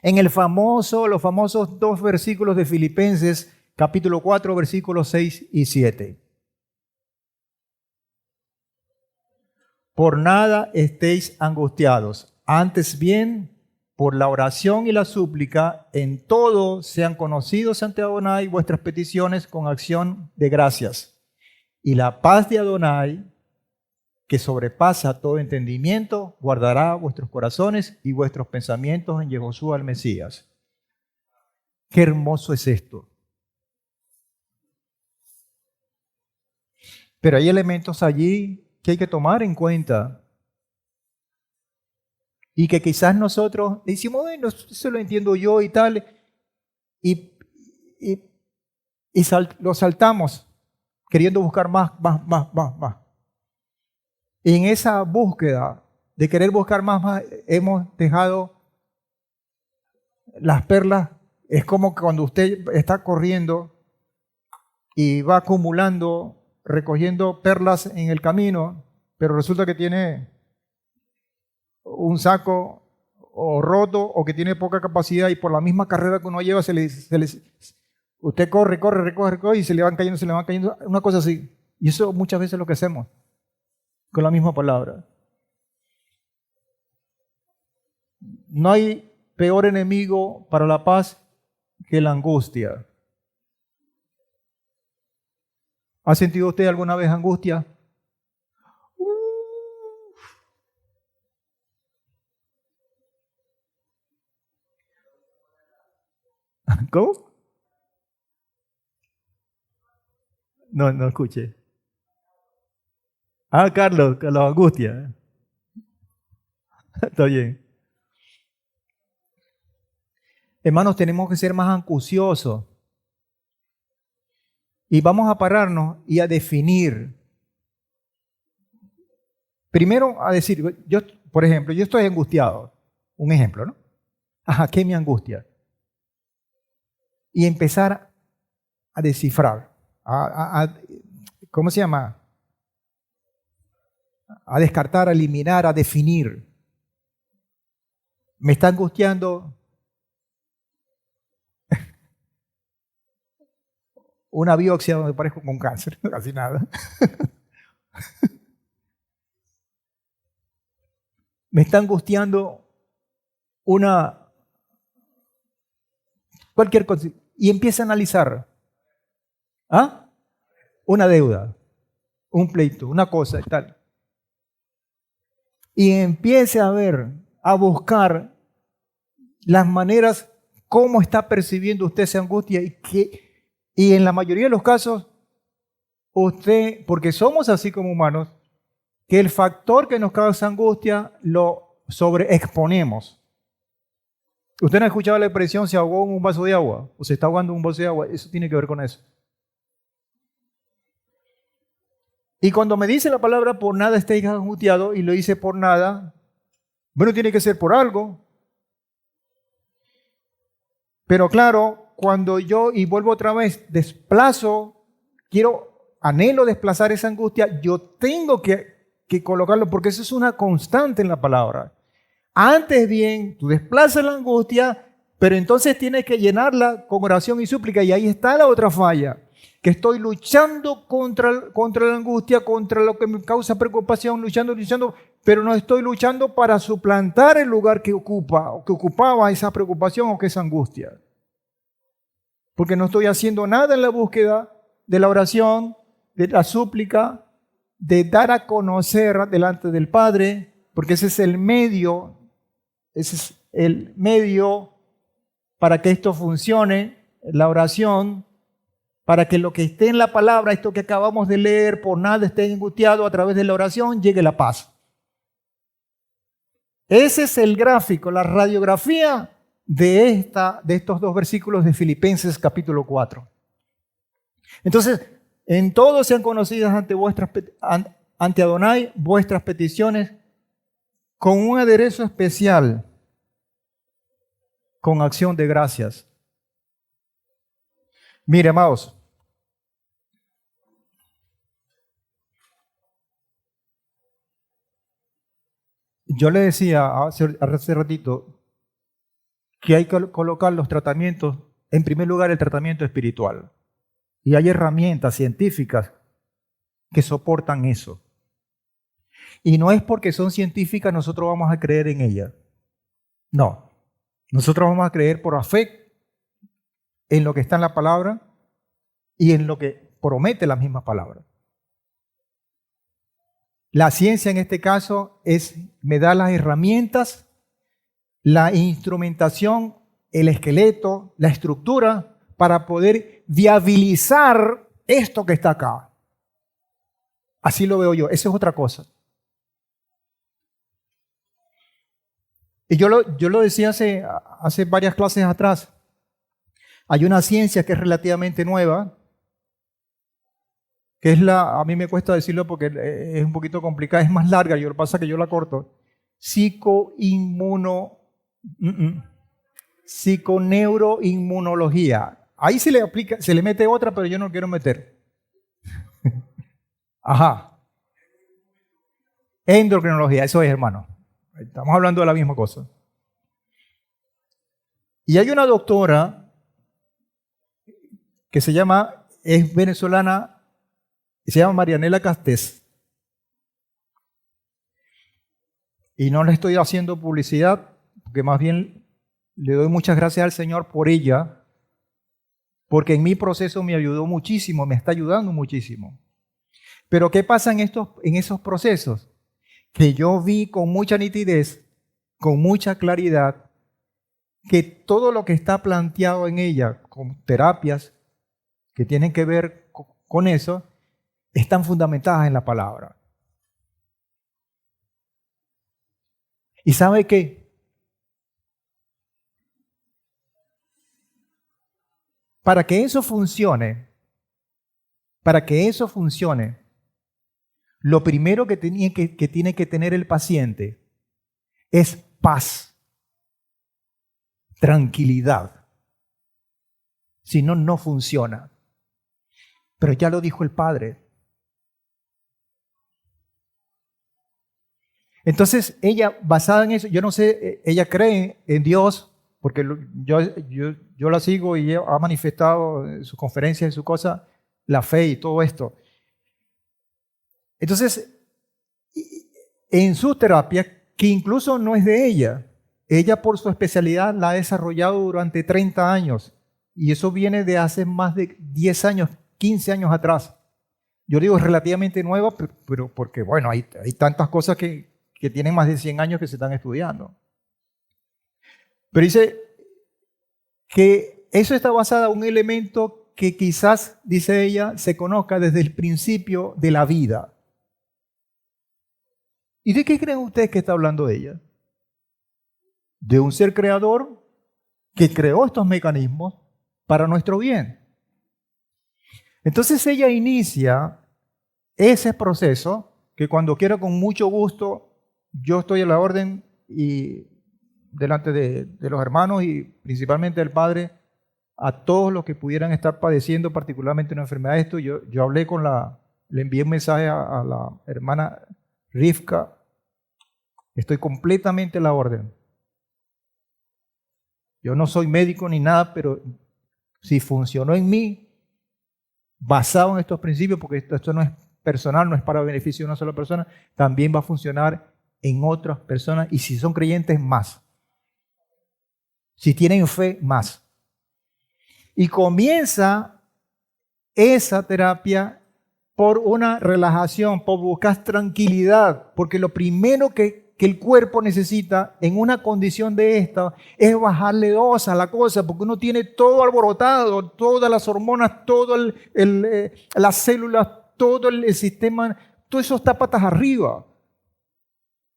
En los famosos 2 versículos de Filipenses, capítulo 4, versículos 6 y 7. Por nada estéis angustiados, antes bien, por la oración y la súplica, en todo sean conocidos ante Adonai vuestras peticiones con acción de gracias. Y la paz de Adonai, que sobrepasa todo entendimiento, guardará vuestros corazones y vuestros pensamientos en Yehoshua el Mesías. Qué hermoso es esto. Pero hay elementos allí que hay que tomar en cuenta y que quizás nosotros decimos, bueno, eso lo entiendo yo y tal, y lo saltamos queriendo buscar más. Y en esa búsqueda de querer buscar más, hemos dejado las perlas. Es como cuando usted está corriendo y va acumulando, recogiendo perlas en el camino, pero resulta que tiene un saco o roto o que tiene poca capacidad y por la misma carrera que uno lleva usted corre y se le van cayendo, una cosa así. Y eso muchas veces es lo que hacemos con la misma palabra. No hay peor enemigo para la paz que la angustia. ¿Ha sentido usted alguna vez angustia? ¿Cómo? No escuché. Carlos, angustia. Está bien. Hermanos, tenemos que ser más acuciosos. Y vamos a pararnos y a definir. Primero a decir, por ejemplo, yo estoy angustiado. Un ejemplo, ¿no? ¿Qué me angustia? Y empezar a descifrar. ¿Cómo se llama? A descartar, a eliminar, a definir. Me está angustiando una biopsia donde parezco con cáncer, casi nada. Me está angustiando cualquier cosa. Y empieza a analizar. Una deuda, un pleito, una cosa y tal. Y empiece a ver, a buscar las maneras, cómo está percibiendo usted esa angustia y en la mayoría de los casos, usted, porque somos así como humanos, que el factor que nos causa angustia lo sobreexponemos. Usted no ha escuchado la expresión se ahogó en un vaso de agua o se está ahogando en un vaso de agua, eso tiene que ver con eso. Y cuando me dice la palabra por nada estéis angustiado y lo dice por nada, bueno, tiene que ser por algo. Pero claro, cuando yo, y vuelvo otra vez, anhelo desplazar esa angustia, yo tengo que colocarlo, porque eso es una constante en la palabra. Antes bien, tú desplazas la angustia, pero entonces tienes que llenarla con oración y súplica, y ahí está la otra falla, que estoy luchando contra la angustia, contra lo que me causa preocupación, luchando, pero no estoy luchando para suplantar el lugar que ocupaba esa preocupación o que esa angustia. Porque no estoy haciendo nada en la búsqueda de la oración, de la súplica, de dar a conocer delante del Padre, porque ese es el medio para que esto funcione, la oración, para que lo que esté en la palabra, esto que acabamos de leer, por nada esté angustiado, a través de la oración llegue la paz. Ese es el gráfico, la radiografía de estos dos versículos de Filipenses capítulo 4. Entonces, en todo sean conocidas ante Adonai vuestras peticiones con un aderezo especial, con acción de gracias. Mire, amados, yo le decía hace ratito que hay que colocar los tratamientos, en primer lugar el tratamiento espiritual. Y hay herramientas científicas que soportan eso. Y no es porque son científicas nosotros vamos a creer en ellas. No, nosotros vamos a creer por la fe en lo que está en la palabra y en lo que promete la misma palabra. La ciencia en este caso me da las herramientas, la instrumentación, el esqueleto, la estructura para poder viabilizar esto que está acá. Así lo veo yo. Eso es otra cosa. Y yo lo decía hace varias clases atrás. Hay una ciencia que es relativamente nueva, que es a mí me cuesta decirlo porque es un poquito complicada, es más larga, lo que pasa es que yo la corto. Psiconeuroinmunología. Ahí se le mete otra, pero yo no quiero meter. Ajá. Endocrinología, eso es, hermano. Estamos hablando de la misma cosa. Y hay una doctora que es venezolana, se llama Marianela Castés. Y no le estoy haciendo publicidad, porque más bien le doy muchas gracias al Señor por ella, porque en mi proceso me ayudó muchísimo, me está ayudando muchísimo. Pero ¿qué pasa en esos procesos? Que yo vi con mucha nitidez, con mucha claridad, que todo lo que está planteado en ella, con terapias que tienen que ver con eso, están fundamentadas en la palabra. ¿Y sabe qué? Para que eso funcione, lo primero que tiene que tener el paciente es paz, tranquilidad. Si no, no funciona. Pero ya lo dijo el Padre. Entonces, ella, basada en eso, yo no sé, ella cree en Dios, porque yo la sigo y ella ha manifestado en sus conferencias, en su cosa, la fe y todo esto. Entonces, en su terapia, que incluso no es de ella por su especialidad la ha desarrollado durante 30 años, y eso viene de hace más de 10 años, 15 años atrás. Yo digo es relativamente nueva, pero porque, bueno, hay tantas cosas que tienen más de 100 años que se están estudiando. Pero dice que eso está basado en un elemento que quizás, dice ella, se conozca desde el principio de la vida. ¿Y de qué creen ustedes que está hablando ella? De un ser creador que creó estos mecanismos para nuestro bien. Entonces ella inicia ese proceso que cuando quiera con mucho gusto, yo estoy a la orden y delante de los hermanos y principalmente del Padre, a todos los que pudieran estar padeciendo particularmente una enfermedad de esto. Yo hablé le envié un mensaje a la hermana Rivka. Estoy completamente a la orden. Yo no soy médico ni nada, pero si funcionó en mí, basado en estos principios, porque esto no es personal, no es para beneficio de una sola persona, también va a funcionar en otras personas, y si son creyentes, más. Si tienen fe, más. Y comienza esa terapia por una relajación, por buscar tranquilidad, porque lo primero que el cuerpo necesita en una condición de esta es bajarle dos a la cosa, porque uno tiene todo alborotado, todas las hormonas, todas las células, todo el sistema, todo eso está patas arriba.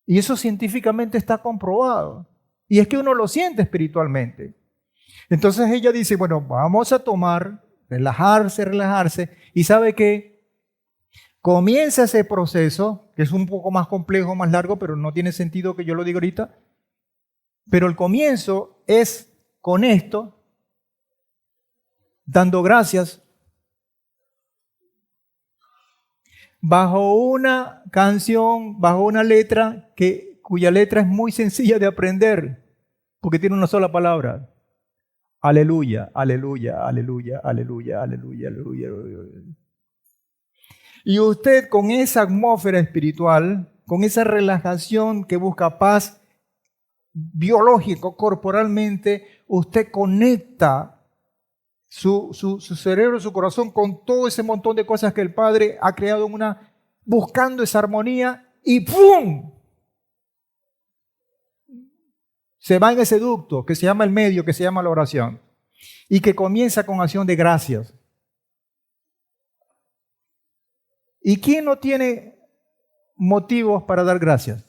Y eso científicamente está comprobado. Y es que uno lo siente espiritualmente. Entonces ella dice, bueno, vamos a tomar, relajarse, y ¿sabe qué? Comienza ese proceso, que es un poco más complejo, más largo, pero no tiene sentido que yo lo diga ahorita. Pero el comienzo es con esto, dando gracias, bajo una canción, bajo una letra cuya letra es muy sencilla de aprender, porque tiene una sola palabra. Aleluya, aleluya, aleluya, aleluya, aleluya, aleluya, aleluya. Y usted con esa atmósfera espiritual, con esa relajación que busca paz biológico, corporalmente, usted conecta su cerebro, su corazón con todo ese montón de cosas que el Padre ha creado buscando esa armonía, y ¡pum! Se va en ese ducto que se llama el medio, que se llama la oración, y que comienza con acción de gracias. ¿Y quién no tiene motivos para dar gracias?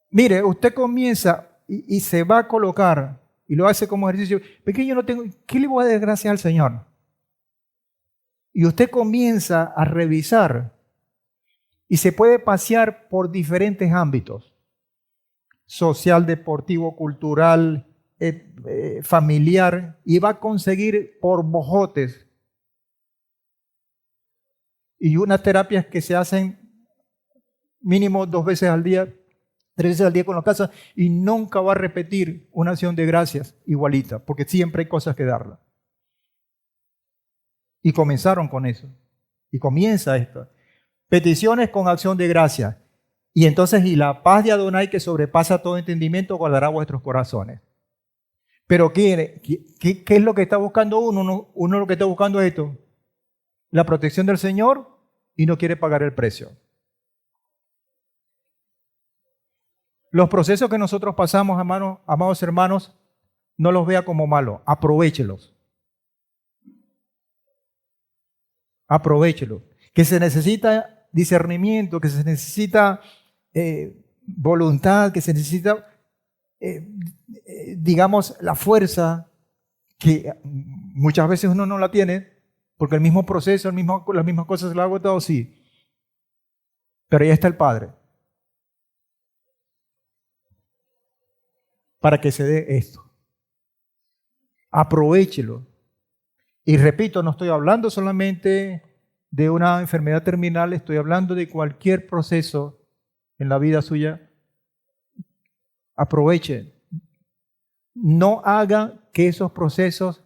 Mire, usted comienza y se va a colocar y lo hace como ejercicio. Porque yo no tengo, ¿qué le voy a dar gracias al Señor? Y usted comienza a revisar y se puede pasear por diferentes ámbitos: social, deportivo, cultural, familiar, y va a conseguir por bojotes. Y unas terapias que se hacen mínimo 2 veces al día, 3 veces al día con los casos, y nunca va a repetir una acción de gracias igualita, porque siempre hay cosas que darla. Y comenzaron con eso. Y comienza esto. Peticiones con acción de gracia. Y entonces, y la paz de Adonai, que sobrepasa todo entendimiento, guardará vuestros corazones. Pero ¿qué es lo que está buscando uno? Uno lo que está buscando es esto: la protección del Señor, y no quiere pagar el precio. Los procesos que nosotros pasamos, amados hermanos, no los vea como malos, aprovéchelos. Aprovéchelos. Que se necesita discernimiento, que se necesita voluntad, que se necesita, digamos, la fuerza, que muchas veces uno no la tiene, porque el mismo proceso, las mismas cosas se lo ha agotado, sí. Pero ahí está el Padre para que se dé esto. Aprovéchelo. Y repito, no estoy hablando solamente de una enfermedad terminal, estoy hablando de cualquier proceso en la vida suya. Aproveche. No haga que esos procesos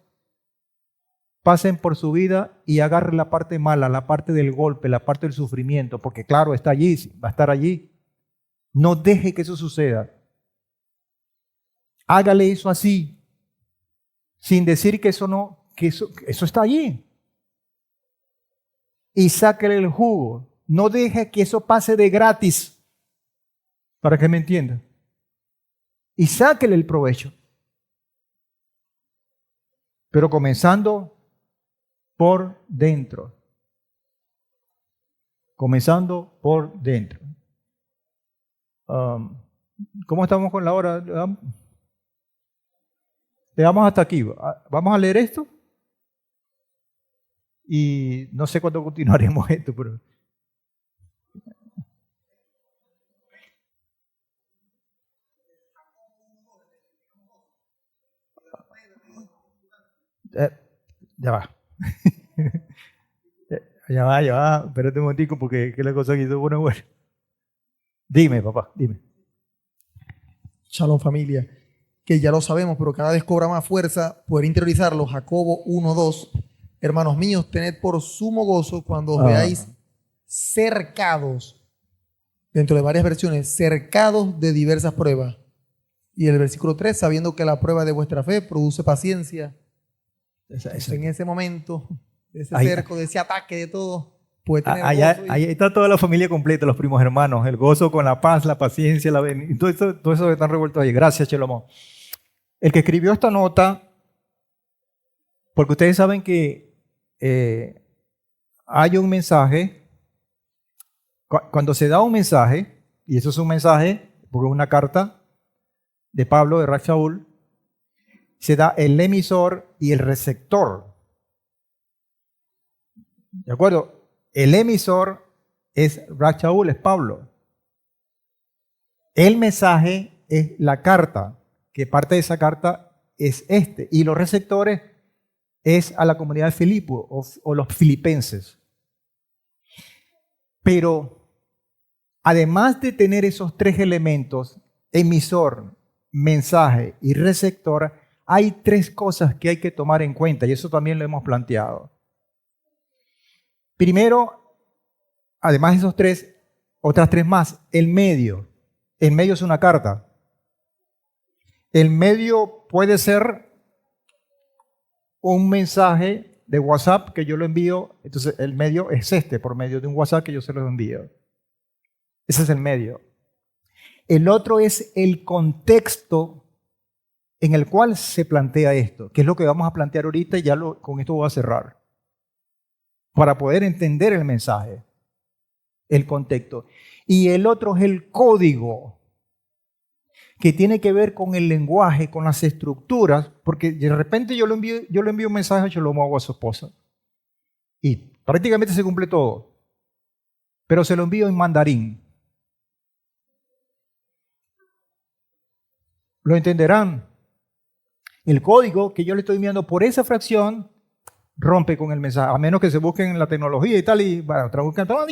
pasen por su vida y agarre la parte mala, la parte del golpe, la parte del sufrimiento, porque claro, está allí, va a estar allí. No deje que eso suceda. Hágale eso así, sin decir que eso está allí. Y sáquele el jugo. No deje que eso pase de gratis, para que me entienda. Y sáquele el provecho. Pero comenzando por dentro. Comenzando por dentro. ¿Cómo estamos con la hora? Le damos hasta aquí. Vamos a leer esto. Y no sé cuándo continuaremos esto, pero... ya va. ya va. Espérate un momentico porque la cosa aquí se pone buena. Dime, papá, dime. Shalom, familia. Que ya lo sabemos, pero cada vez cobra más fuerza poder interiorizarlo. Jacobo 1:2. Hermanos míos, tened por sumo gozo cuando os veáis cercados, dentro de varias versiones, cercados de diversas pruebas. Y el versículo 3, sabiendo que la prueba de vuestra fe produce paciencia. En ese momento, de ese cerco, de ese ataque, de todo, puede tener gozo. Ahí está toda la familia completa, los primos hermanos. El gozo con la paz, la paciencia, todo eso están revueltos ahí. Gracias, Chelomo. El que escribió esta nota, porque ustedes saben que hay un mensaje, cuando se da un mensaje, y eso es un mensaje, porque es una carta de Pablo, de Rab Shaul, se da el emisor y el receptor. ¿De acuerdo? El emisor es Rab Shaul, es Pablo. El mensaje es la carta, que parte de esa carta es este. Y los receptores es a la comunidad de Filipo o los filipenses. Pero además de tener esos 3 elementos, emisor, mensaje y receptor, hay 3 cosas que hay que tomar en cuenta, y eso también lo hemos planteado. Primero, además de esos 3, otras 3 más. El medio. El medio es una carta. El medio puede ser un mensaje de WhatsApp que yo lo envío, entonces el medio es este, por medio de un WhatsApp que yo se lo envío. Ese es el medio. El otro es el contexto en el cual se plantea esto, que es lo que vamos a plantear ahorita y ya con esto voy a cerrar. Para poder entender el mensaje, el contexto. Y el otro es el código, que tiene que ver con el lenguaje, con las estructuras, porque de repente yo le envío un mensaje, yo lo muevo a su esposa. Y prácticamente se cumple todo. Pero se lo envío en mandarín. Lo entenderán. El código que yo le estoy enviando por esa fracción rompe con el mensaje, a menos que se busquen en la tecnología y tal, y bueno, traduzcan todo.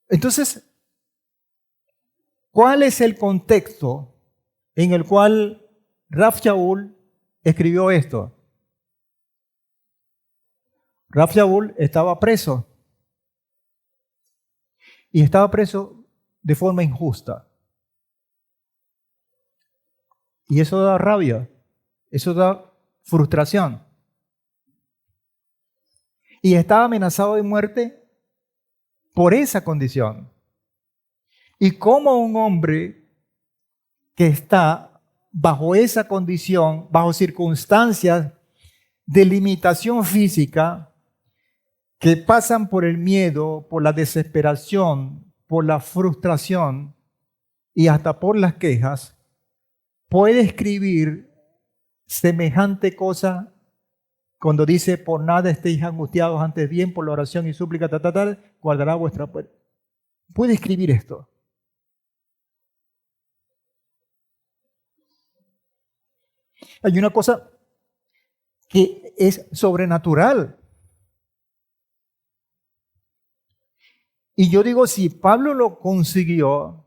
Entonces, ¿cuál es el contexto en el cual Rav Shaul escribió esto? Rav Shaul estaba preso. Y estaba preso de forma injusta. Y eso da rabia, eso da frustración. Y estaba amenazado de muerte por esa condición. Y como un hombre que está bajo esa condición, bajo circunstancias de limitación física, que pasan por el miedo, por la desesperación, por la frustración y hasta por las quejas, puede escribir semejante cosa cuando dice: por nada estéis angustiados, antes bien por la oración y súplica, guardará vuestra puerta. Puede escribir esto. Hay una cosa que es sobrenatural. Y yo digo, si Pablo lo consiguió,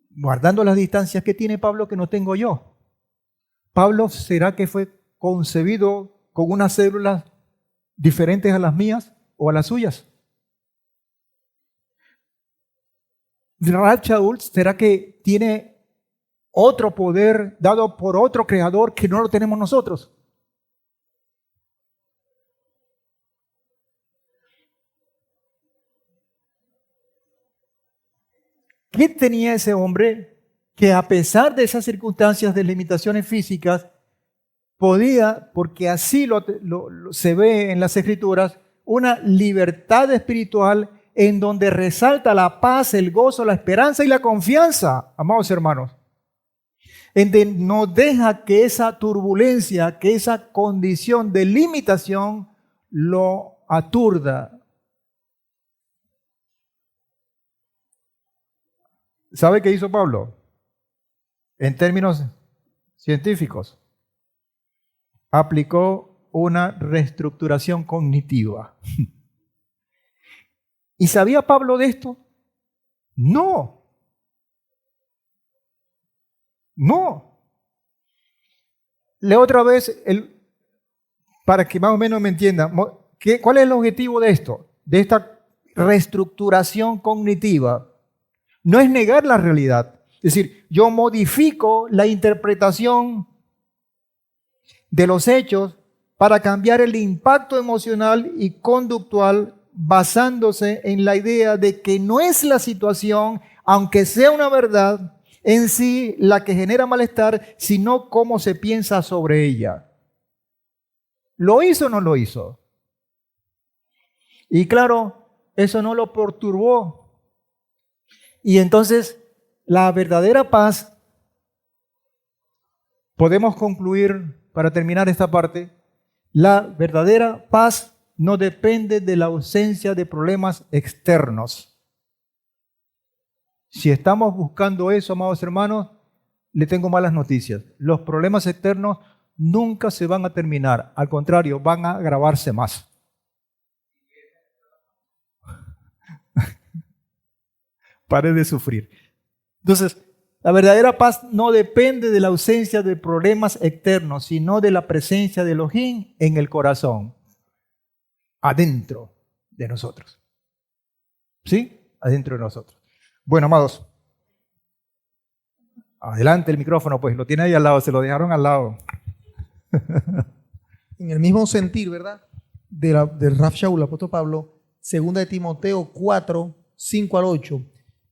guardando las distancias que tiene Pablo que no tengo yo. Pablo, ¿será que fue concebido con unas células diferentes a las mías o a las suyas? Rav Shaul, ¿será que tiene otro poder dado por otro creador que no lo tenemos nosotros? ¿Qué tenía ese hombre que, a pesar de esas circunstancias de limitaciones físicas, podía, porque así se ve en las Escrituras, una libertad espiritual en donde resalta la paz, el gozo, la esperanza y la confianza, amados hermanos? En donde no deja que esa turbulencia, que esa condición de limitación lo aturda. ¿Sabe qué hizo Pablo? En términos científicos, aplicó una reestructuración cognitiva. ¿Y sabía Pablo de esto? No. No. Leo otra vez, para que más o menos me entiendan, ¿cuál es el objetivo de esto? De esta reestructuración cognitiva. No es negar la realidad. Es decir, yo modifico la interpretación de los hechos para cambiar el impacto emocional y conductual basándose en la idea de que no es la situación, aunque sea una verdad, en sí la que genera malestar, sino cómo se piensa sobre ella. ¿Lo hizo o no lo hizo? Y claro, eso no lo perturbó. Y entonces, la verdadera paz, podemos concluir, para terminar esta parte, la verdadera paz no depende de la ausencia de problemas externos. Si estamos buscando eso, amados hermanos, le tengo malas noticias. Los problemas externos nunca se van a terminar. Al contrario, van a agravarse más. Pare de sufrir. Entonces, la verdadera paz no depende de la ausencia de problemas externos, sino de la presencia de Elohim en el corazón, adentro de nosotros. ¿Sí? Adentro de nosotros. Bueno, amados, Adelante el micrófono, pues lo tiene ahí al lado, se lo dejaron al lado. En el mismo sentir, ¿verdad? Del Rav Shaul, el apóstol Pablo, 2 de Timoteo 4, 5 al 8.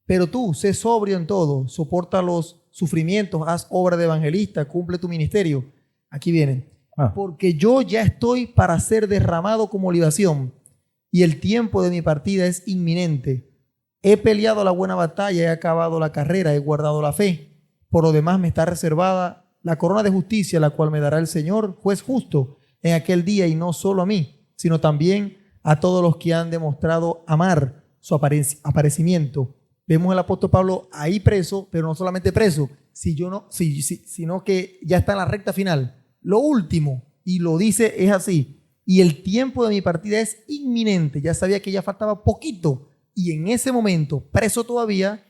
Pero tú, sé sobrio en todo, soporta los sufrimientos, haz obra de evangelista, cumple tu ministerio. Aquí viene. Porque yo ya estoy para ser derramado como libación y el tiempo de mi partida es inminente. He peleado la buena batalla, he acabado la carrera, he guardado la fe. Por lo demás me está reservada la corona de justicia, la cual me dará el Señor, juez justo, en aquel día, y no solo a mí, sino también a todos los que han demostrado amar su aparecimiento. Vemos al apóstol Pablo ahí preso, pero no solamente preso, sino que ya está en la recta final. Lo último, y lo dice, es así: y el tiempo de mi partida es inminente. Ya sabía que ya faltaba poquito, y en ese momento, preso todavía,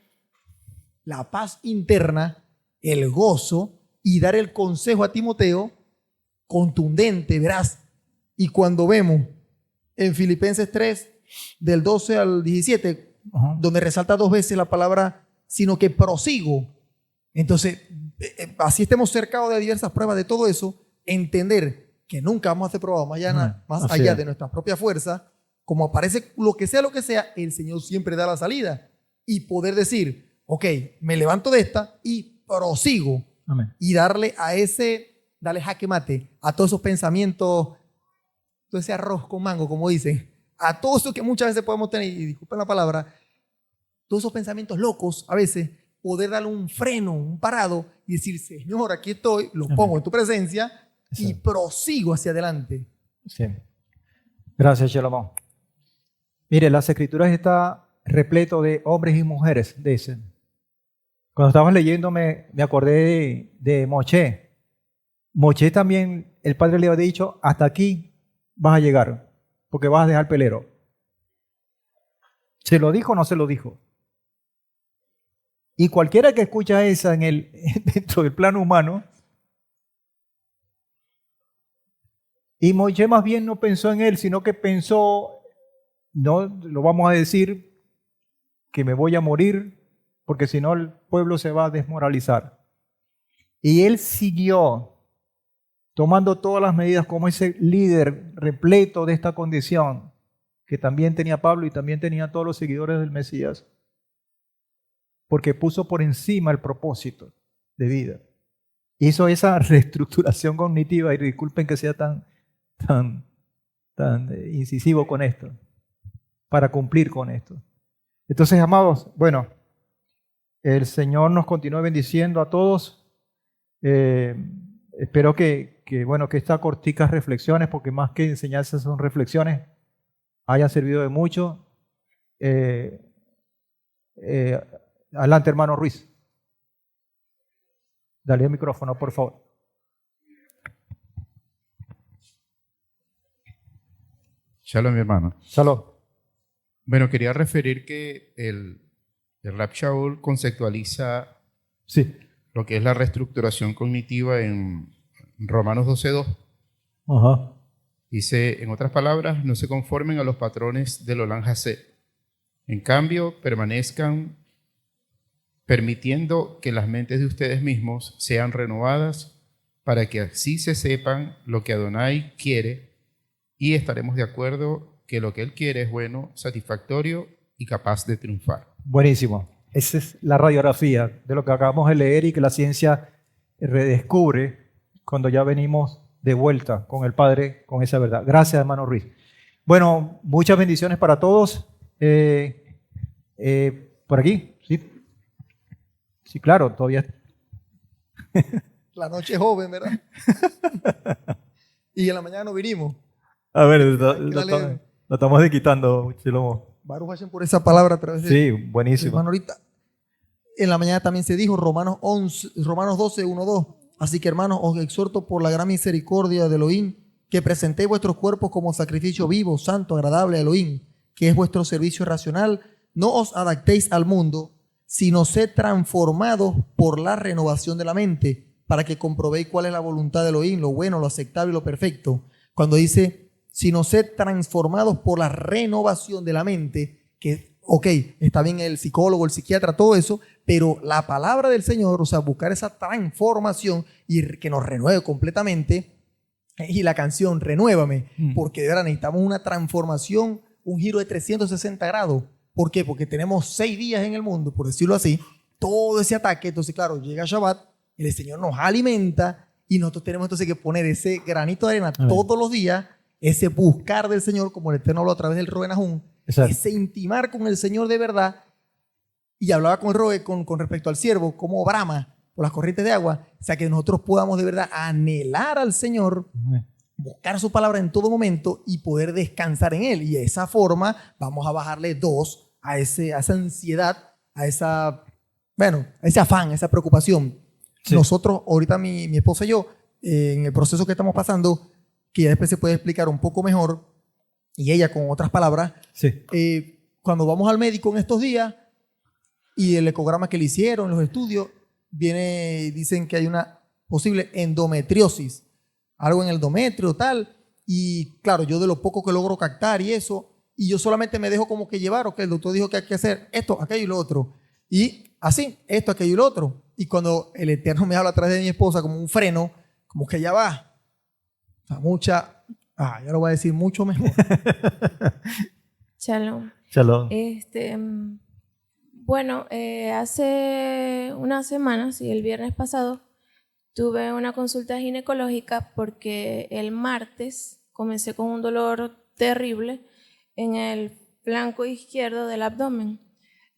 la paz interna, el gozo, y dar el consejo a Timoteo contundente, veraz. Y cuando vemos en Filipenses 3, del 12 al 17, donde resalta 2 veces la palabra, sino que prosigo. Entonces, así estemos cercados de diversas pruebas de todo eso, entender que nunca vamos a ser probados más allá de nuestras propias fuerzas. Como aparece lo que sea, el Señor siempre da la salida. Y poder decir, ok, me levanto de esta y prosigo. Amén. Y darle jaque mate a todos esos pensamientos, todo ese arroz con mango, como dicen, a todo eso que muchas veces podemos tener, y disculpen la palabra, todos esos pensamientos locos, a veces, poder darle un freno, un parado, y decir, Señor, aquí estoy, lo pongo en tu presencia, y prosigo hacia adelante. Sí. Gracias, Shalom. Mire, las Escrituras está repleto de hombres y mujeres, dicen. Cuando estábamos leyendo me acordé de Moshe. Moshe también, el padre le había dicho, hasta aquí vas a llegar, porque vas a dejar el pelero. ¿Se lo dijo o no se lo dijo? Y cualquiera que escucha esa dentro del plano humano, y Moshe más bien no pensó en él, sino que pensó, no lo vamos a decir, que me voy a morir, porque si no el pueblo se va a desmoralizar. Y él siguió tomando todas las medidas como ese líder repleto de esta condición que también tenía Pablo y también tenía todos los seguidores del Mesías, porque puso por encima el propósito de vida. Hizo esa reestructuración cognitiva, y disculpen que sea tan incisivo con esto, para cumplir con esto. Entonces, amados, bueno, el Señor nos continúe bendiciendo a todos. Espero que estas corticas reflexiones, porque más que enseñanzas son reflexiones, hayan servido de mucho. Adelante, hermano Ruiz. Dale el micrófono, por favor. Shalom, mi hermano. Shalom. Bueno, quería referir que el Rav Shaul conceptualiza lo que es la reestructuración cognitiva en Romanos 12:2. Ajá. Dice, en otras palabras, no se conformen a los patrones del Olam Hazé. En cambio, permanezcan permitiendo que las mentes de ustedes mismos sean renovadas para que así se sepan lo que Adonai quiere, y estaremos de acuerdo que lo que Él quiere es bueno, satisfactorio y capaz de triunfar. Buenísimo. Esa es la radiografía de lo que acabamos de leer y que la ciencia redescubre cuando ya venimos de vuelta con el Padre, con esa verdad. Gracias, hermano Ruiz. Bueno, muchas bendiciones para todos. Por aquí, ¿sí? Sí, claro, todavía. La noche es joven, ¿verdad? Y en la mañana no vinimos. A ver, lo estamos quitando, Chilomo. Baruch Hashem por esa palabra a través de... Sí, buenísimo. Hermano, ahorita en la mañana también se dijo Romanos 12, 1, 2. Así que, hermanos, os exhorto por la gran misericordia de Elohim que presentéis vuestros cuerpos como sacrificio vivo, santo, agradable a Elohim, que es vuestro servicio racional. No os adaptéis al mundo, sino sed transformados por la renovación de la mente, para que comprobéis cuál es la voluntad de Elohim, lo bueno, lo aceptable y lo perfecto. Cuando dice, sino sed transformados por la renovación de la mente, que ok, está bien el psicólogo, el psiquiatra, todo eso, pero la palabra del Señor, o sea, buscar esa transformación y que nos renueve completamente. Y la canción Renuévame, porque de verdad necesitamos una transformación, un giro de 360 grados. ¿Por qué? Porque tenemos 6 días en el mundo, por decirlo así, todo ese ataque. Entonces, claro, llega Shabbat, el Señor nos alimenta y nosotros tenemos entonces que poner ese granito de arena todos los días, ese buscar del Señor, como el Eterno habló a través del Roe Nahum, ese intimar con el Señor de verdad. Y hablaba con el Roe con respecto al siervo, como brama por las corrientes de agua, o sea, que nosotros podamos de verdad anhelar al Señor, buscar su palabra en todo momento y poder descansar en Él. Y de esa forma vamos a bajarle 2 a esa ansiedad, a esa, bueno, a ese afán, a esa preocupación. Sí. Nosotros, ahorita mi esposa y yo, en el proceso que estamos pasando, que ya después se puede explicar un poco mejor, y ella con otras palabras, cuando vamos al médico en estos días y el ecograma que le hicieron, los estudios, dicen que hay una posible endometriosis, algo en el endometrio, tal, y claro, yo de lo poco que logro captar y eso, y yo solamente me dejo como que llevar, ok, el doctor dijo que hay que hacer esto, aquello y lo otro, y así, esto, aquello y lo otro, y cuando el Eterno me habla a través de mi esposa como un freno, como que ya va, o sea, ya lo voy a decir mucho mejor. Shalom. Shalom. Bueno, hace unas semanas, y el viernes pasado, tuve una consulta ginecológica porque el martes comencé con un dolor terrible en el flanco izquierdo del abdomen.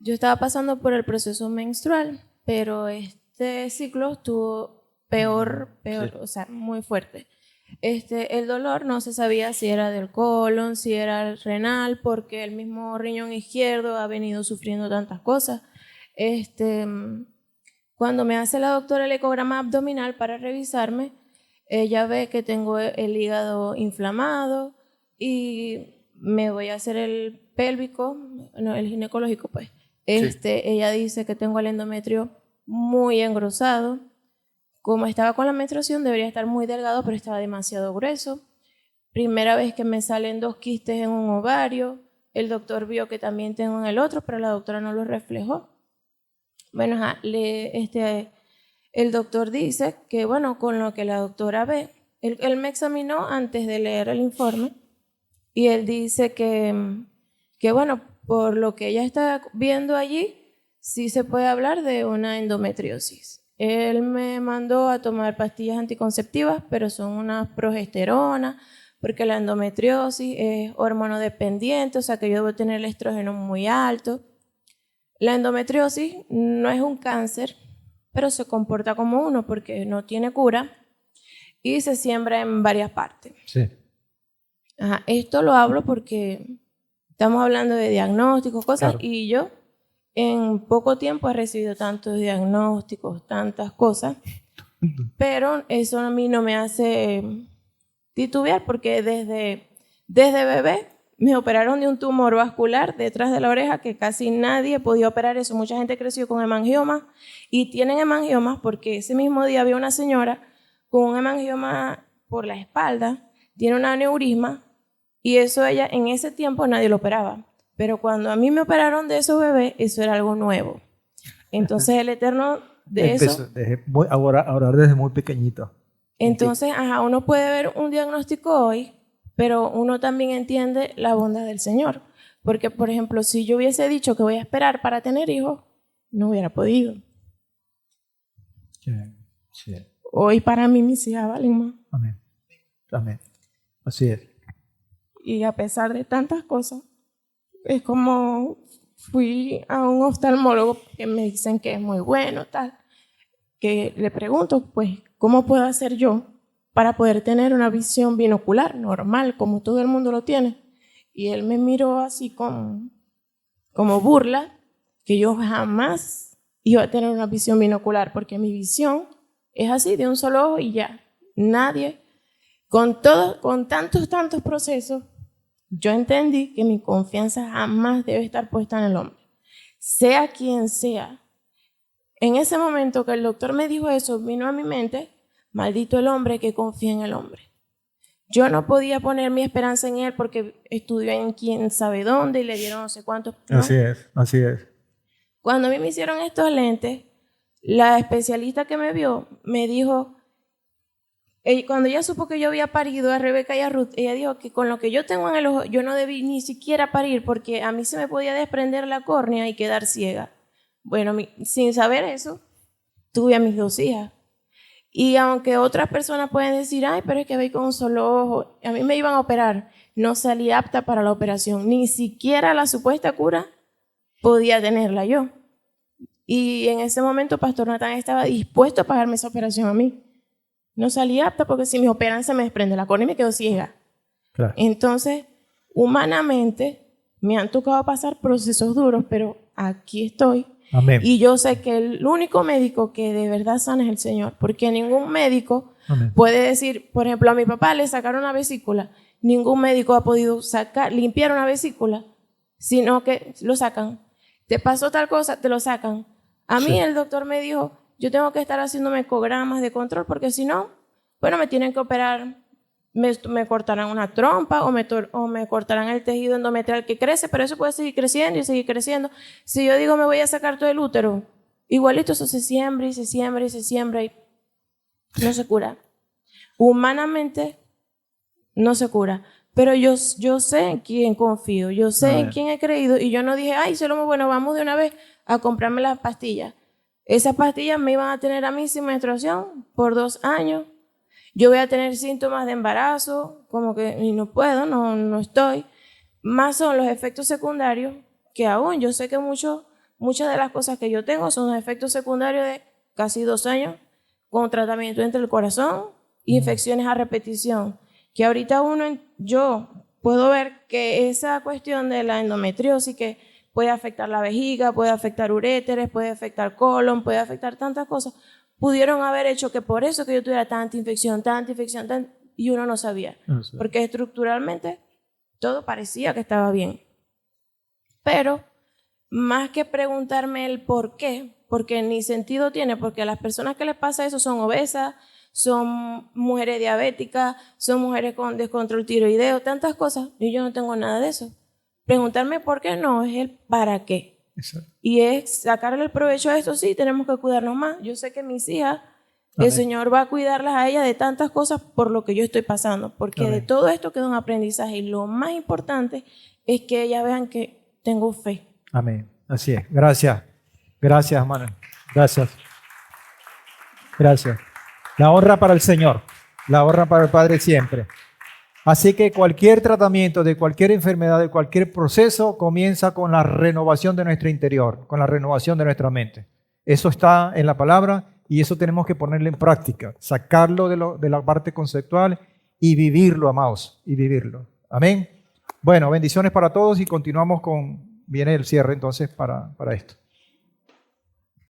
Yo estaba pasando por el proceso menstrual, pero este ciclo estuvo peor, o sea, muy fuerte. El dolor no se sabía si era del colon, si era el renal, porque el mismo riñón izquierdo ha venido sufriendo tantas cosas. Cuando me hace la doctora el ecograma abdominal para revisarme, ella ve que tengo el hígado inflamado y me voy a hacer el pélvico, no, el ginecológico, pues. Ella dice que tengo el endometrio muy engrosado. Como estaba con la menstruación, debería estar muy delgado, pero estaba demasiado grueso. Primera vez que me salen 2 quistes en un ovario. El doctor vio que también tengo en el otro, pero la doctora no lo reflejó. Bueno, el doctor dice que, bueno, con lo que la doctora ve, él me examinó antes de leer el informe y él dice que, bueno, por lo que ella está viendo allí, sí se puede hablar de una endometriosis. Él me mandó a tomar pastillas anticonceptivas, pero son unas progesterona, porque la endometriosis es hormonodependiente, o sea que yo debo tener el estrógeno muy alto. La endometriosis no es un cáncer, pero se comporta como uno porque no tiene cura y se siembra en varias partes. Sí. Esto lo hablo porque estamos hablando de diagnósticos, cosas, claro. Y yo en poco tiempo he recibido tantos diagnósticos, tantas cosas, pero eso a mí no me hace titubear porque desde bebé me operaron de un tumor vascular detrás de la oreja que casi nadie podía operar eso. Mucha gente creció con hemangioma y tienen hemangiomas porque ese mismo día había una señora con un hemangioma por la espalda, tiene un aneurisma y eso ella en ese tiempo nadie lo operaba. Pero cuando a mí me operaron de esos bebés, eso era algo nuevo. Entonces el Eterno de eso... A orar desde muy pequeñito. Entonces, uno puede ver un diagnóstico hoy, pero uno también entiende la bondad del Señor. Porque, por ejemplo, si yo hubiese dicho que voy a esperar para tener hijos, no hubiera podido. Sí. Hoy para mí mis hijas valen más. Amén. Amén. Así es. Y a pesar de tantas cosas, es como fui a un oftalmólogo que me dicen que es muy bueno, tal, que le pregunto, pues, ¿cómo puedo hacer yo para poder tener una visión binocular normal, como todo el mundo lo tiene? Y él me miró así como burla, que yo jamás iba a tener una visión binocular, porque mi visión es así, de un solo ojo y ya. Nadie, con tantos procesos, yo entendí que mi confianza jamás debe estar puesta en el hombre, sea quien sea. En ese momento que el doctor me dijo eso, vino a mi mente, maldito el hombre que confía en el hombre. Yo no podía poner mi esperanza en él porque estudió en quién sabe dónde y le dieron no sé cuántos. ¿No? Así es, así es. Cuando a mí me hicieron estos lentes, la especialista que me vio me dijo, cuando ella supo que yo había parido a Rebeca y a Ruth, ella dijo que con lo que yo tengo en el ojo, yo no debí ni siquiera parir porque a mí se me podía desprender la córnea y quedar ciega. Bueno, sin saber eso, tuve a mis 2 hijas. Y aunque otras personas pueden decir, ay, pero es que voy con un solo ojo, a mí me iban a operar, no salí apta para la operación, ni siquiera la supuesta cura podía tenerla yo. Y en ese momento Pastor Natán estaba dispuesto a pagarme esa operación a mí. No salí apta porque si me operan se me desprende la córnea y me quedo ciega. Claro. Entonces, humanamente, me han tocado pasar procesos duros, pero aquí estoy. Amén. Y yo sé que el único médico que de verdad sana es el Señor, porque ningún médico Amén. puede decir, por ejemplo, a mi papá le sacaron una vesícula, ningún médico ha podido limpiar una vesícula, sino que lo sacan. Te pasó tal cosa, te lo sacan. A mí el doctor me dijo, yo tengo que estar haciéndome ecogramas de control, porque si no, bueno, me tienen que operar, me cortarán una trompa o me cortarán el tejido endometrial que crece, pero eso puede seguir creciendo y seguir creciendo. Si yo digo me voy a sacar todo el útero, igualito eso se siembra y se siembra y se siembra y no se cura. Humanamente no se cura, pero yo sé en quién confío, yo sé en quién he creído y yo no dije, ay, solo bueno, vamos de una vez a comprarme las pastillas. Esas pastillas me iban a tener a mí sin menstruación por 2 años. Yo voy a tener síntomas de embarazo, como que y no puedo, no estoy. Más son los efectos secundarios, que aún yo sé que muchas de las cosas que yo tengo son los efectos secundarios de casi 2 años con tratamiento entre el corazón, infecciones a repetición. Que ahorita yo puedo ver que esa cuestión de la endometriosis que puede afectar la vejiga, puede afectar uréteres, puede afectar colon, puede afectar tantas cosas, pudieron haber hecho que por eso que yo tuviera tanta infección, y uno no sabía. Porque estructuralmente todo parecía que estaba bien. Pero más que preguntarme el por qué, porque ni sentido tiene, porque a las personas que les pasa eso son obesas, son mujeres diabéticas, son mujeres con descontrol tiroideo, tantas cosas, y yo no tengo nada de eso. Preguntarme por qué no, es el para qué. Exacto. Y es sacarle el provecho a esto, sí, tenemos que cuidarnos más. Yo sé que mis hijas, el Señor va a cuidarlas a ellas de tantas cosas por lo que yo estoy pasando, porque de todo esto queda un aprendizaje y lo más importante es que ellas vean que tengo fe. Amén. Así es. Gracias. Gracias, hermano. Gracias. Gracias. La honra para el Señor. La honra para el Padre siempre. Así que cualquier tratamiento de cualquier enfermedad, de cualquier proceso, comienza con la renovación de nuestro interior, con la renovación de nuestra mente. Eso está en la palabra y eso tenemos que ponerlo en práctica, sacarlo de la parte conceptual y vivirlo, amados, y vivirlo. Amén. Bueno, bendiciones para todos y continuamos viene el cierre entonces para esto.